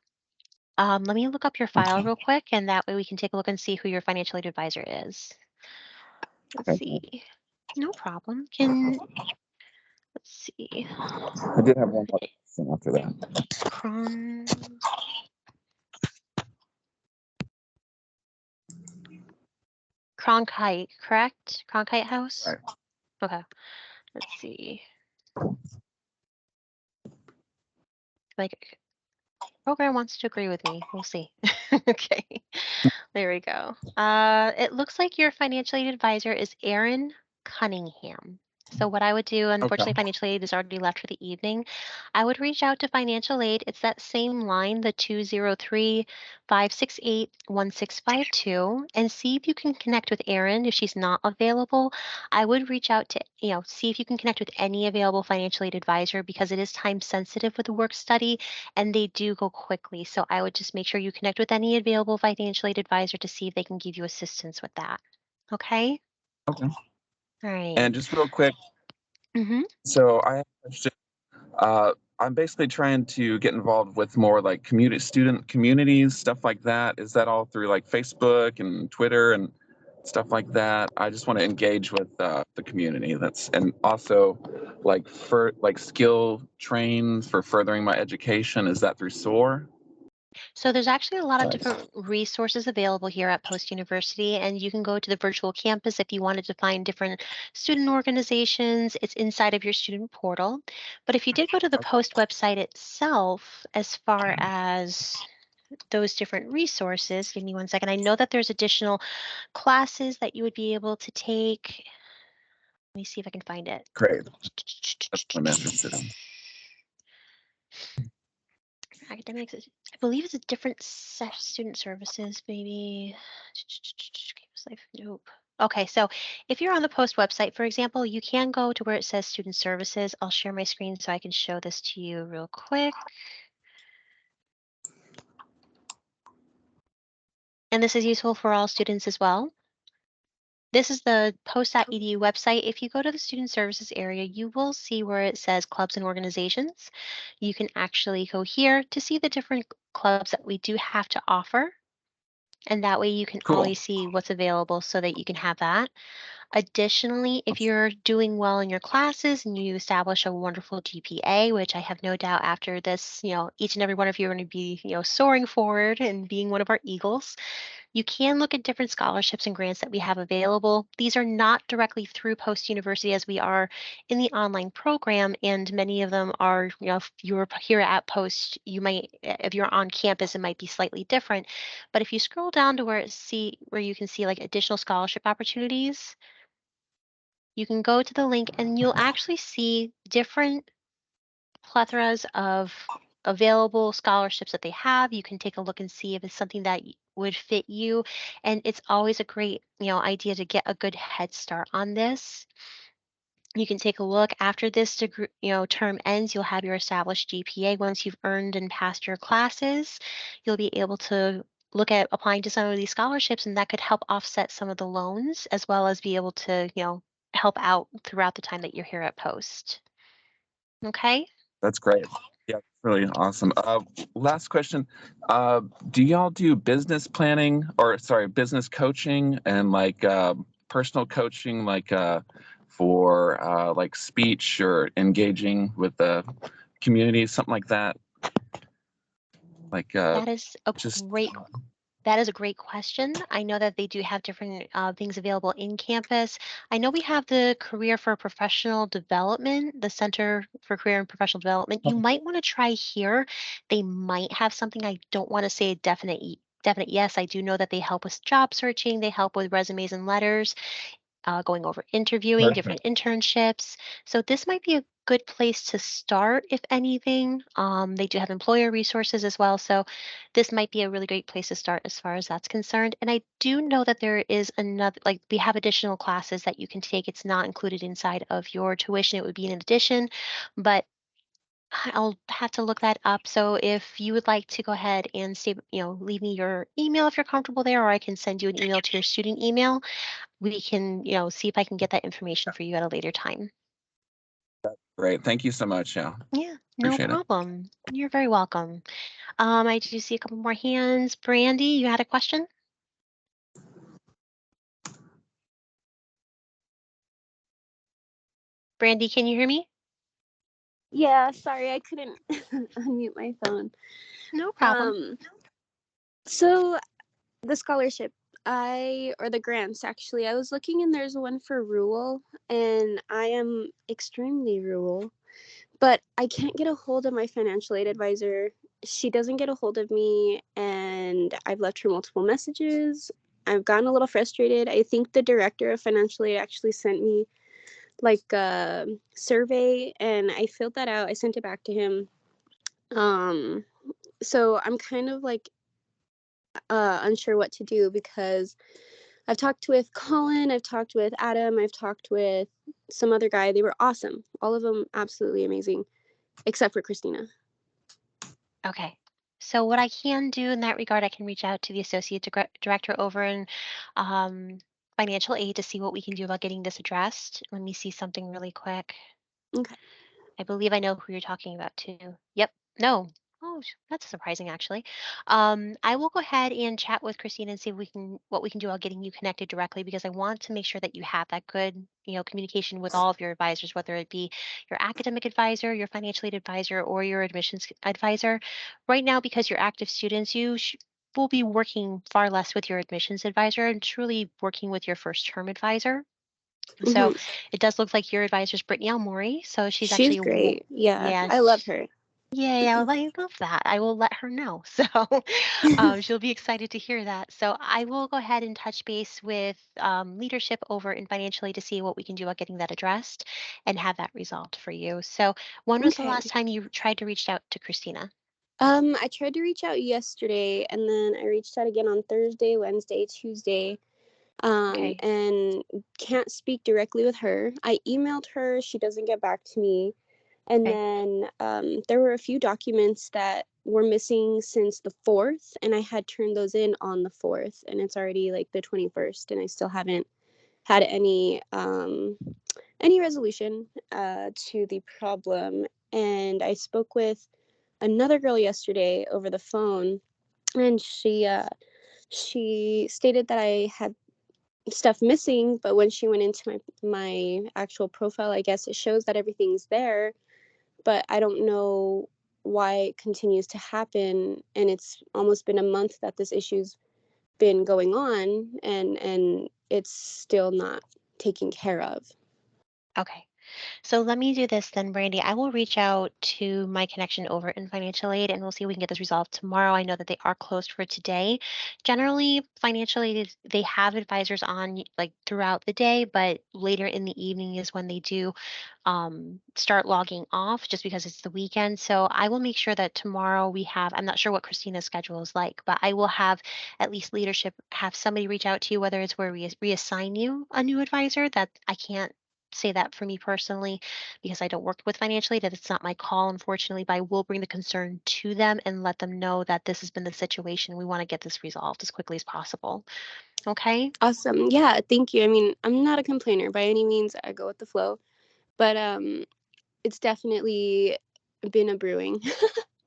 Let me look up your file real quick, and that way we can take a look and see who your financial aid advisor is. Let's see. No problem. Let's see. I did have one more question after that. Cronkite, correct? Cronkite House? Right. Okay. Let's see. Like, program wants to agree with me. We'll see. Okay. There we go. It looks like your financial aid advisor is Erin Cunningham. So what I would do, unfortunately, Okay. financial aid is already left for the evening. I would reach out to financial aid. It's that same line, the 203-568-1652, and see if you can connect with Erin. If she's not available, I would reach out to, see if you can connect with any available financial aid advisor because it is time sensitive with the work study and they do go quickly. So I would just make sure you connect with any available financial aid advisor to see if they can give you assistance with that. Okay? Okay. All right. And just real quick, Mm-hmm. so I have a question. I'm basically trying to get involved with more like student communities, stuff like that. Is that all through like Facebook and Twitter and stuff like that? I just want to engage with the community. And also like skill trains for furthering my education. Is that through SOAR? So there's actually a lot of different resources available here at Post University, and you can go to the virtual campus if you wanted to find different student organizations. It's inside of your student portal. But if you did go to the Post website itself, as far as those different resources, give me one second. I know that there's additional classes that you would be able to take. Let me see if I can find it. Great. That's what I'm interested in. Academics, I believe it's a different set of student services, maybe. Campus life, nope. Okay, so if you're on the Post website, for example, you can go to where it says student services. I'll share my screen so I can show this to you real quick. And this is useful for all students as well. This is the post.edu website. If you go to the student services area, you will see where it says clubs and organizations. You can actually go here to see the different clubs that we do have to offer. And that way you can always see what's available so that you can have that. Additionally, if you're doing well in your classes and you establish a wonderful GPA, which I have no doubt after this, each and every one of you are going to be, soaring forward and being one of our eagles. You can look at different scholarships and grants that we have available. These are not directly through Post University as we are in the online program, and many of them are, if you're here at Post, if you're on campus, it might be slightly different. But if you scroll down to where you can see like additional scholarship opportunities, you can go to the link and you'll actually see different plethoras of available scholarships that they have. You can take a look and see if it's something that would fit you. And it's always a great, idea to get a good head start on this. You can take a look after this degree, term ends, you'll have your established GPA. Once you've earned and passed your classes, you'll be able to look at applying to some of these scholarships, and that could help offset some of the loans as well as be able to, help out throughout the time that you're here at Post. Okay. That's great. Yeah, really awesome. Last question. Do y'all do business planning or sorry, business coaching and like personal coaching, like for like speech or engaging with the community, something like that? Like That is a just great That is a great question. I know that they do have different things available in campus. I know we have the Career for Professional Development, the Center for Career and Professional Development. You might want to try here. They might have something. I don't want to say a definite yes. I do know that they help with job searching. They help with resumes and letters, going over interviewing, different internships. So this might be a good place to start, if anything. They do have employer resources as well. So this might be a really great place to start as far as that's concerned. And I do know that there is another, like we have additional classes that you can take. It's not included inside of your tuition. It would be an addition, but I'll have to look that up. So if you would like to go ahead and leave me your email if you're comfortable there, or I can send you an email to your student email. We can, see if I can get that information for you at a later time. great. Thank you so much. Yeah, Yeah, no appreciate it. problem. You're very welcome. I do see a couple more hands. Brandy, you had a question? Brandy, can you hear me? Yeah, sorry, I couldn't unmute my phone. No problem. So the scholarship, or the grants actually, I was looking and there's one for rural, and I am extremely rural, but I can't get a hold of my financial aid advisor. She doesn't get a hold of me, and I've left her multiple messages. I've gotten a little frustrated. I think the director of financial aid actually sent me like a survey, and I filled that out. I sent it back to him. So I'm kind of like unsure what to do, because I've talked with Colin, I've talked with Adam, I've talked with some other guy. They were awesome. All of them absolutely amazing, except for Christina. Okay. So what I can do in that regard, I can reach out to the associate director over in financial aid to see what we can do about getting this addressed. Let me see something really quick. Okay. I believe I know who you're talking about too. Yep. No. Oh, that's surprising actually. I will go ahead and chat with Christina and see if what we can do about getting you connected directly, because I want to make sure that you have that good, communication with all of your advisors, whether it be your academic advisor, your financial aid advisor, or your admissions advisor. Right now, because you're active students, you will be working far less with your admissions advisor and truly working with your first term advisor. So Mhm. it does look like your advisor is Brittany Almori. So she's She's actually, great. Yeah, yeah, I love her. yeah, well, I love that. I will let her know. So she'll be excited to hear that. So I will go ahead and touch base with leadership over in financially to see what we can do about getting that addressed and have that resolved for you. So when was the Okay. last time you tried to reach out to Christina? I tried to reach out yesterday, and then I reached out again on Thursday, Wednesday, Tuesday, Okay. and can't speak directly with her. I emailed her, she doesn't get back to me. And Okay. then there were a few documents that were missing since the 4th, and I had turned those in on the 4th, and it's already like the 21st, and I still haven't had any resolution to the problem. And I spoke with another girl yesterday over the phone, and she stated that I had stuff missing, but when she went into my actual profile, I guess it shows that everything's there, but I don't know why it continues to happen. And it's almost been a month that this issue's been going on, and it's still not taken care of. Okay. So let me do this then, Brandy. I will reach out to my connection over in financial aid and we'll see if we can get this resolved tomorrow. I know that they are closed for today. Generally, financial aid they have advisors on like throughout the day, but later in the evening is when they do start logging off, just because it's the weekend. So I will make sure that tomorrow I'm not sure what Christina's schedule is like, but I will have at least leadership have somebody reach out to you, whether it's where we reassign you a new advisor. That I can't say that for me personally, because I don't work with financially, that it's not my call, unfortunately, but I will bring the concern to them and let them know that this has been the situation. We want to get this resolved as quickly as possible. Okay. Awesome. Yeah, thank you. I mean, I'm not a complainer by any means. I go with the flow. But it's definitely been a brewing.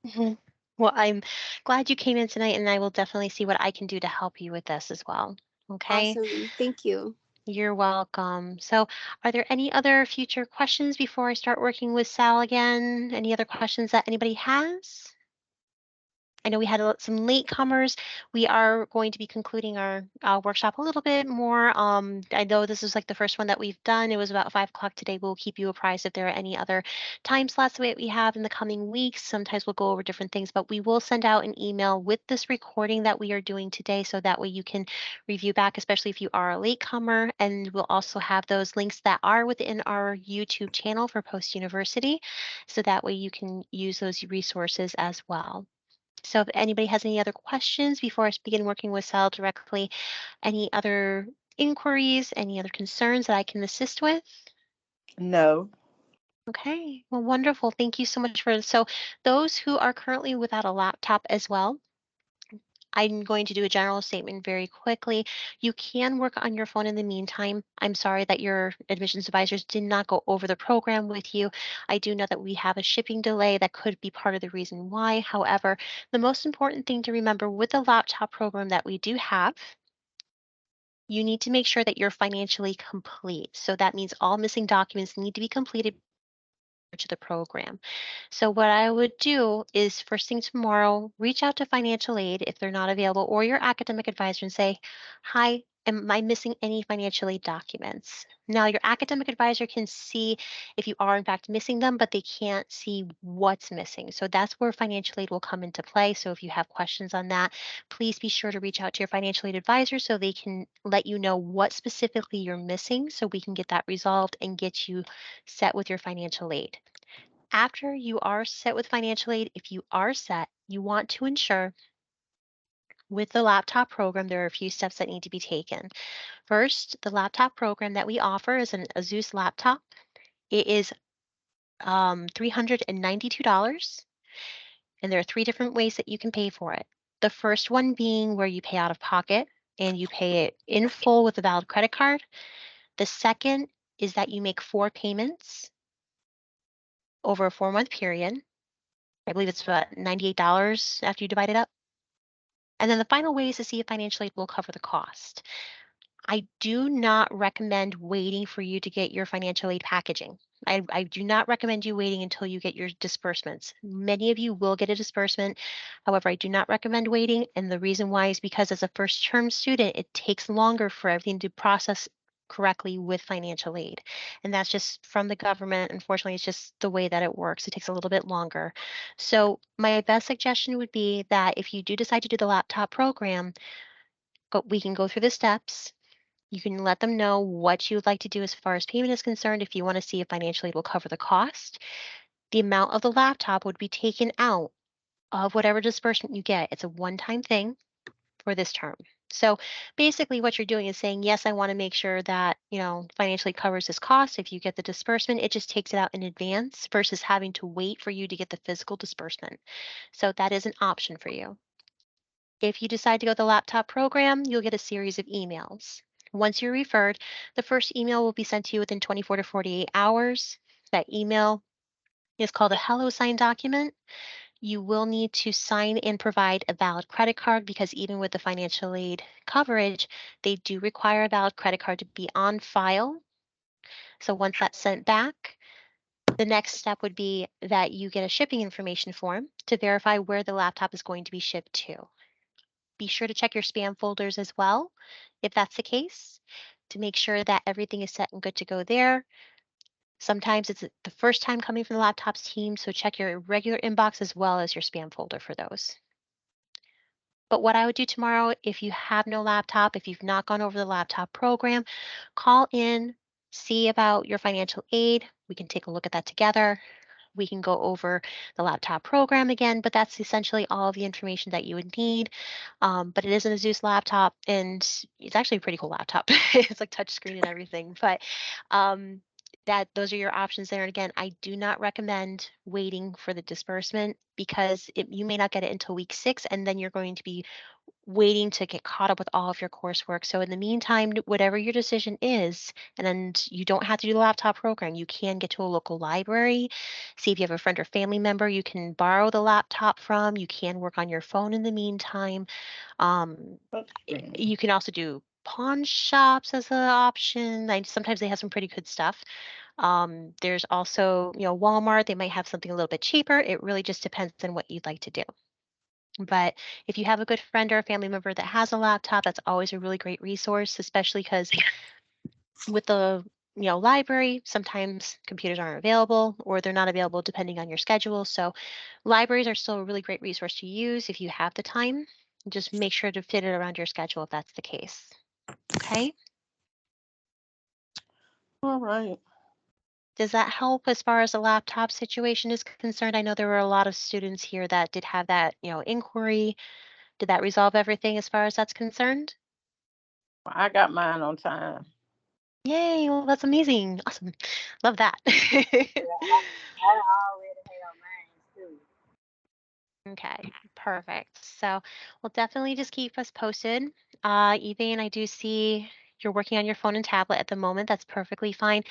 Mhm. Well, I'm glad you came in tonight, and I will definitely see what I can do to help you with this as well. Okay, Awesome. Thank you. you're welcome. So, are there any other future questions before I start working with Sal again? Any other questions that anybody has? I know we had some latecomers. We are going to be concluding our workshop a little bit more. I know this is like the first one that we've done. It was about 5 o'clock today. We'll keep you apprised if there are any other time slots that we have in the coming weeks. Sometimes we'll go over different things, but we will send out an email with this recording that we are doing today, so that way you can review back, especially if you are a latecomer. And we'll also have those links that are within our YouTube channel for Post University, so that way you can use those resources as well. So if anybody has any other questions before I begin working with Sal directly, any other inquiries, any other concerns that I can assist with? No. Okay, well, wonderful. Thank you so much so those who are currently without a laptop as well, I'm going to do a general statement very quickly. You can work on your phone in the meantime. I'm sorry that your admissions advisors did not go over the program with you. I do know that we have a shipping delay that could be part of the reason why. However, the most important thing to remember with the laptop program that we do have, you need to make sure that you're financially complete. So that means all missing documents need to be completed to the program. So what I would do is first thing tomorrow, reach out to financial aid if they're not available, or your academic advisor, and say, hi, am I missing any financial aid documents? Now your academic advisor can see if you are in fact missing them, but they can't see what's missing. So that's where financial aid will come into play. So if you have questions on that, please be sure to reach out to your financial aid advisor so they can let you know what specifically you're missing, so we can get that resolved and get you set with your financial aid. After you are set with financial aid, if you are set, you want to ensure with the laptop program, there are a few steps that need to be taken. First, the laptop program that we offer is an Asus laptop. It is $392, and there are 3 different ways that you can pay for it. The first one being where you pay out of pocket and you pay it in full with a valid credit card. The second is that you make 4 payments over a 4-month period. I believe it's about $98 after you divide it up. And then the final way is to see if financial aid will cover the cost. I do not recommend waiting for you to get your financial aid packaging. I do not recommend you waiting until you get your disbursements. Many of you will get a disbursement. However, I do not recommend waiting. And the reason why is because as a first term student, it takes longer for everything to process correctly with financial aid. And that's just from the government. Unfortunately, it's just the way that it works. It takes a little bit longer. So my best suggestion would be that if you do decide to do the laptop program, we can go through the steps. You can let them know what you would like to do as far as payment is concerned. If you want to see if financial aid will cover the cost, the amount of the laptop would be taken out of whatever disbursement you get. It's a one-time thing for this term. So basically what you're doing is saying, yes, I want to make sure that, financially covers this cost. If you get the disbursement, it just takes it out in advance versus having to wait for you to get the physical disbursement. So that is an option for you. If you decide to go the laptop program, you'll get a series of emails. Once you're referred, the first email will be sent to you within 24 to 48 hours. That email is called a HelloSign document. You will need to sign and provide a valid credit card, because even with the financial aid coverage, they do require a valid credit card to be on file. So once that's sent back, the next step would be that you get a shipping information form to verify where the laptop is going to be shipped to. Be sure to check your spam folders as well, if that's the case, to make sure that everything is set and good to go there. Sometimes it's the first time coming from the laptops team, so check your regular inbox as well as your spam folder for those. But what I would do tomorrow, if you have no laptop, if you've not gone over the laptop program, call in, see about your financial aid. We can take a look at that together. We can go over the laptop program again, but that's essentially all of the information that you would need. But it is an Asus laptop, and it's actually a pretty cool laptop. It's like touchscreen and everything. But those are your options there. And again, I do not recommend waiting for the disbursement, because you may not get it until week 6, and then you're going to be waiting to get caught up with all of your coursework. So in the meantime, whatever your decision is, and you don't have to do the laptop program, you can get to a local library, see if you have a friend or family member you can borrow the laptop from. You can work on your phone in the meantime. You can also do pawn shops as an option. Sometimes they have some pretty good stuff. There's also, Walmart, they might have something a little bit cheaper. It really just depends on what you'd like to do. But if you have a good friend or a family member that has a laptop, that's always a really great resource, especially because with the library, sometimes computers aren't available or they're not available depending on your schedule. So libraries are still a really great resource to use if you have the time. Just make sure to fit it around your schedule if that's the case. Okay. All right. Does that help as far as the laptop situation is concerned? I know there were a lot of students here that did have that, inquiry. Did that resolve everything as far as that's concerned? I got mine on time. Yay, well, that's amazing. Awesome. Love that. Okay, perfect. So we'll definitely just keep us posted. Elaine, I do see you're working on your phone and tablet at the moment. That's perfectly fine.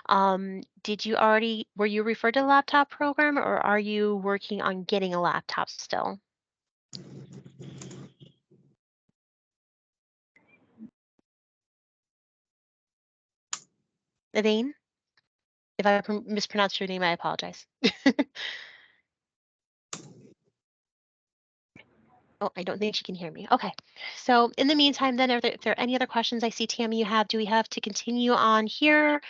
Were you referred to the laptop program or are you working on getting a laptop still? Elaine? If I mispronounced your name, I apologize. Oh, I don't think she can hear me. Okay. So in the meantime, then, if there are any other questions I see, Tammy, you have, do we have to continue on here?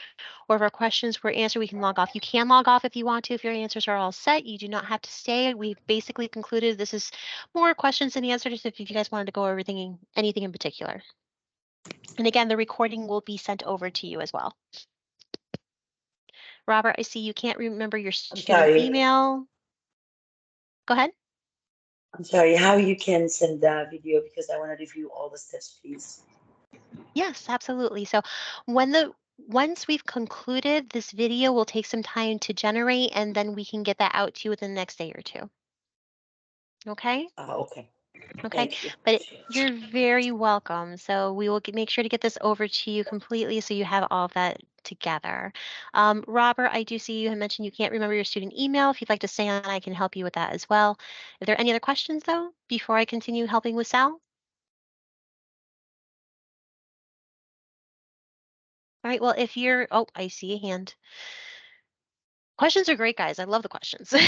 Or if our questions were answered, we can log off. You can log off if you want to, if your answers are all set. You do not have to stay. We've basically concluded this is more questions than answers if you guys wanted to go over anything in particular. And again, the recording will be sent over to you as well. Robert, I see you can't remember your student email. Go ahead. I'm sorry, how you can send that video because I want to review all the steps, please. Yes, absolutely. So once we've concluded, this video will take some time to generate and then we can get that out to you within the next day or two. Okay? Okay. Okay, Thank you. but you're very welcome. So we will make sure to get this over to you completely so you have all of that together. Robert, I do see you had mentioned you can't remember your student email. If you'd like to stay on, I can help you with that as well. Are there any other questions though, before I continue helping with Sal? All right, well, oh, I see a hand. Questions are great, guys. I love the questions. So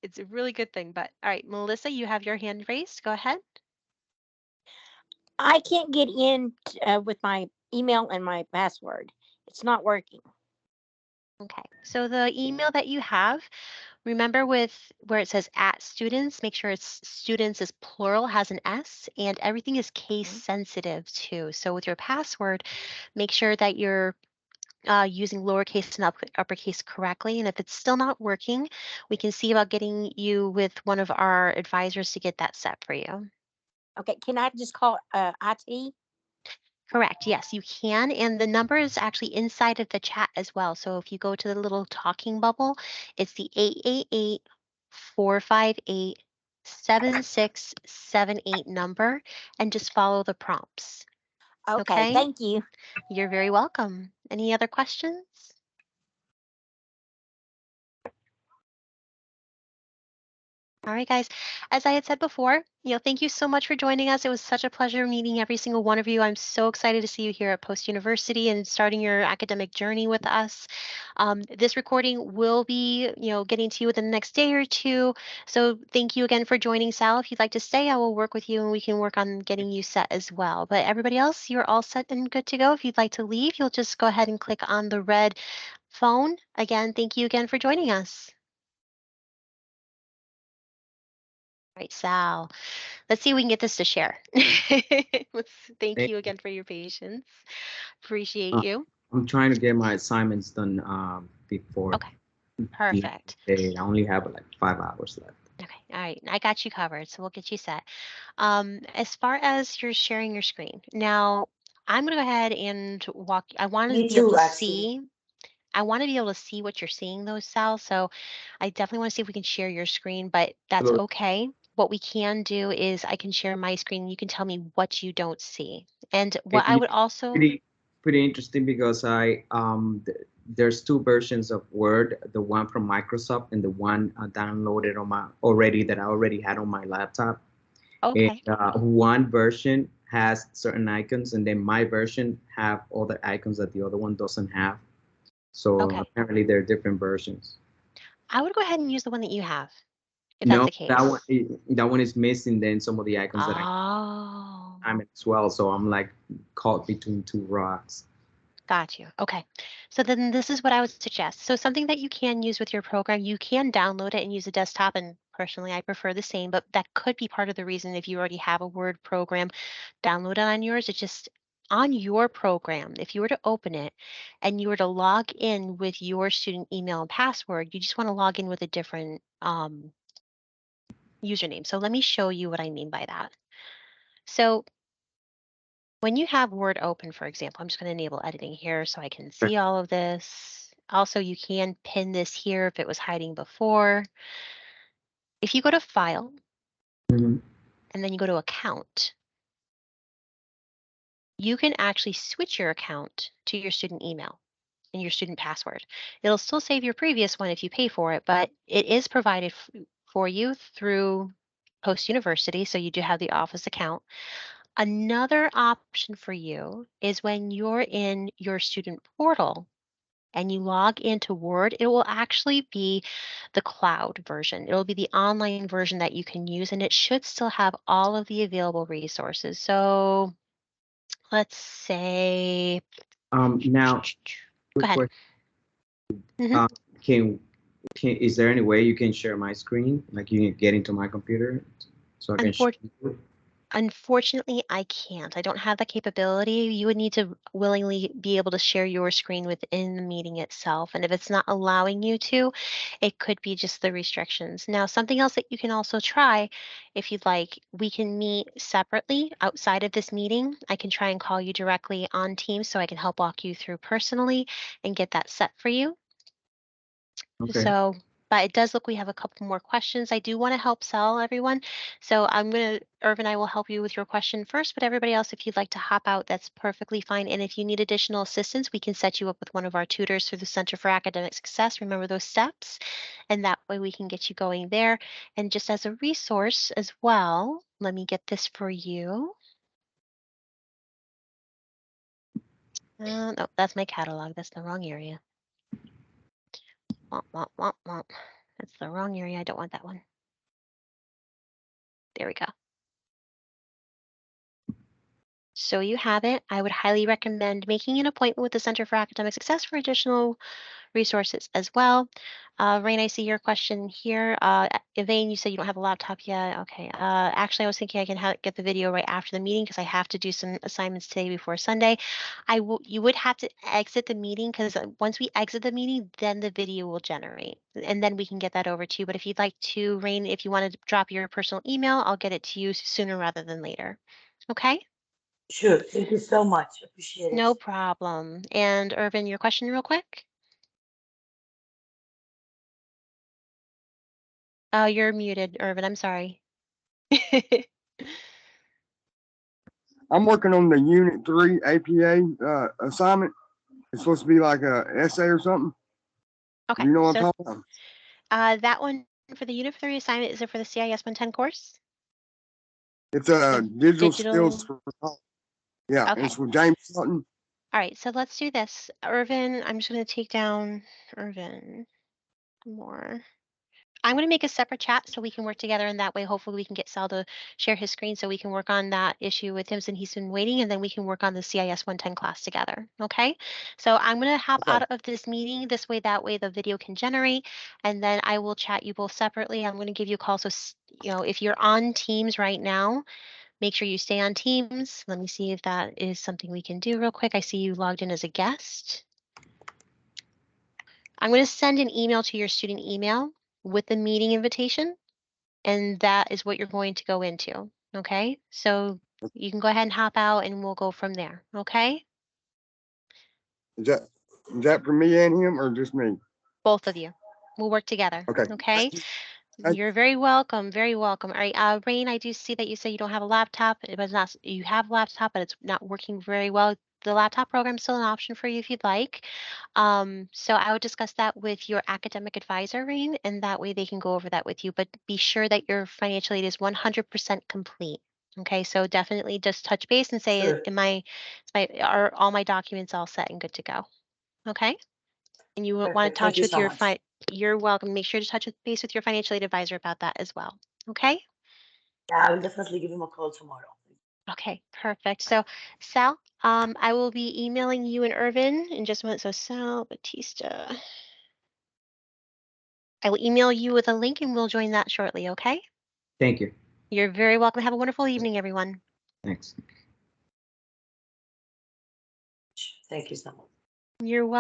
it's a really good thing. But all right, Melissa, you have your hand raised. Go ahead. I can't get in with my email and my password. It's not working. Okay, so the email that you have, remember with where it says @students, make sure it's students is plural, has an S, and everything is case sensitive too. So with your password, make sure that you're using lowercase and uppercase correctly. And if it's still not working, we can see about getting you with one of our advisors to get that set for you. Okay, can I just call IT? Correct. Yes, you can. And the number is actually inside of the chat as well. So if you go to the little talking bubble, it's the 888-458-7678 number and just follow the prompts. Okay, thank you. You're very welcome. Any other questions? All right, guys. As I had said before, thank you so much for joining us. It was such a pleasure meeting every single one of you. I'm so excited to see you here at Post University and starting your academic journey with us. This recording will be, getting to you within the next day or two. So thank you again for joining. Sal, if you'd like to stay, I will work with you and we can work on getting you set as well. But everybody else, you're all set and good to go. If you'd like to leave, you'll just go ahead and click on the red phone. Again, thank you again for joining us. All right, Sal. Let's see if we can get this to share. Thank you again for your patience. Appreciate you. I'm trying to get my assignments done before. Okay, perfect. I only have like 5 hours left. Okay, all right. I got you covered, so we'll get you set. As far as you're sharing your screen, now I'm going to go ahead and walk. I want to be able to see. I want to be able to see what you're seeing, though, Sal. So I definitely want to see if we can share your screen, but that's Hello. okay. what we can do is I can share my screen. You can tell me what you don't see. And And what I would also, pretty interesting because there's two versions of Word, the one from Microsoft and the one downloaded on my already that I already had on my laptop. okay. And one version has certain icons, and then my version have other icons that the other one doesn't have. So Okay. apparently they're different versions. I would go ahead and use the one that you have, if that's No, the case. that one is missing then some of the icons that Oh, I'm as well. So I'm like caught between two rocks. got you. Okay. So then this is what I would suggest. So something that you can use with your program, you can download it and use a desktop. And personally, I prefer the same, but that could be part of the reason if you already have a Word program downloaded on yours. It's just on your program, if you were to open it and you were to log in with your student email and password, you just want to log in with a different username. So let me show you what I mean by that. So when you have Word open, for example, I'm just going to enable editing here so I can see all of this. Also, you can pin this here if it was hiding before. If you go to File Mhm. and then you go to Account, you can actually switch your account to your student email and your student password. It'll still save your previous one if you pay for it, but it is provided for you through Post University, so you do have the Office account. Another option for you is when you're in your student portal and you log into Word, it will actually be the cloud version. It will be the online version that you can use, and it should still have all of the available resources. So let's say, Now, go quick ahead. question. Can is there any way you can share my screen? Like you can get into my computer so I can share it? Unfortunately, I can't. I don't have that capability. You would need to willingly be able to share your screen within the meeting itself. And if it's not allowing you to, it could be just the restrictions. Now, something else that you can also try, if you'd like, we can meet separately outside of this meeting. I can try and call you directly on Teams so I can help walk you through personally and get that set for you. Okay. So, but it does look we have a couple more questions. I do want to help sell everyone. So Irvin, I will help you with your question first, but everybody else, if you'd like to hop out, that's perfectly fine. And if you need additional assistance, we can set you up with one of our tutors through the Center for Academic Success. Remember those steps, and that way we can get you going there. And just as a resource as well, let me get this for you. No, that's my catalog. That's the wrong area. Womp, womp, womp, womp. That's the wrong area. I don't want that one. There we go. So you have it. I would highly recommend making an appointment with the Center for Academic Success for additional resources as well. Rain, I see your question here. Elaine, you said you don't have a laptop yet. Okay. Actually, I was thinking I can get the video right after the meeting because I have to do some assignments today before Sunday. You would have to exit the meeting because once we exit the meeting, then the video will generate, and then we can get that over to you. But if you'd like to, Rain, if you want to drop your personal email, I'll get it to you sooner rather than later. Okay. Sure. Thank you so much. Appreciate it. No problem. And Irvin, your question real quick? Oh, you're muted, Irvin. I'm sorry. I'm working on the Unit 3 APA assignment. It's supposed to be like a essay or something. Okay. You know what I'm So talking about? that one for the Unit 3 assignment, is it for the CIS 110 course? It's a digital skills digital. for yeah, Okay. it's with James Sutton. All right. So let's do this. Irvin, I'm just going to take down Irvin more. I'm going to make a separate chat so we can work together, and that way, hopefully, we can get Sal to share his screen so we can work on that issue with him since he's been waiting, and then we can work on the CIS 110 class together. Okay. So I'm going to hop out of this meeting this way, that way the video can generate, and then I will chat you both separately. I'm going to give you a call. So, if you're on Teams right now, make sure you stay on Teams. Let me see if that is something we can do real quick. I see you logged in as a guest. I'm going to send an email to your student email with the meeting invitation, and that is what you're going to go into. Okay, so you can go ahead and hop out and we'll go from there. Okay, Is that for me and him or just me? both of you. We'll work together. Okay. Okay, You're very welcome. Very welcome. All right, Rain, I do see that you said you don't have a laptop. It was not. You have a laptop, but it's not working very well. The laptop program is still an option for you if you'd like. So I would discuss that with your academic advisor, Rain, and that way they can go over that with you. But be sure that your financial aid is 100% complete. Okay, so definitely just touch base and say, Sure. are all my documents all set and good to go? Okay. And you want to Perfect. Thank touch you with so your much. you're welcome. Make sure to touch base with your financial aid advisor about that as well. Okay. Yeah, I will definitely give him a call tomorrow. Okay, perfect. So Sal, I will be emailing you and Irvin in just a moment. So Sal Batista, I will email you with a link and we'll join that shortly. Okay. Thank you. You're very welcome. Have a wonderful evening, everyone. Thanks. Thank you so much. You're welcome.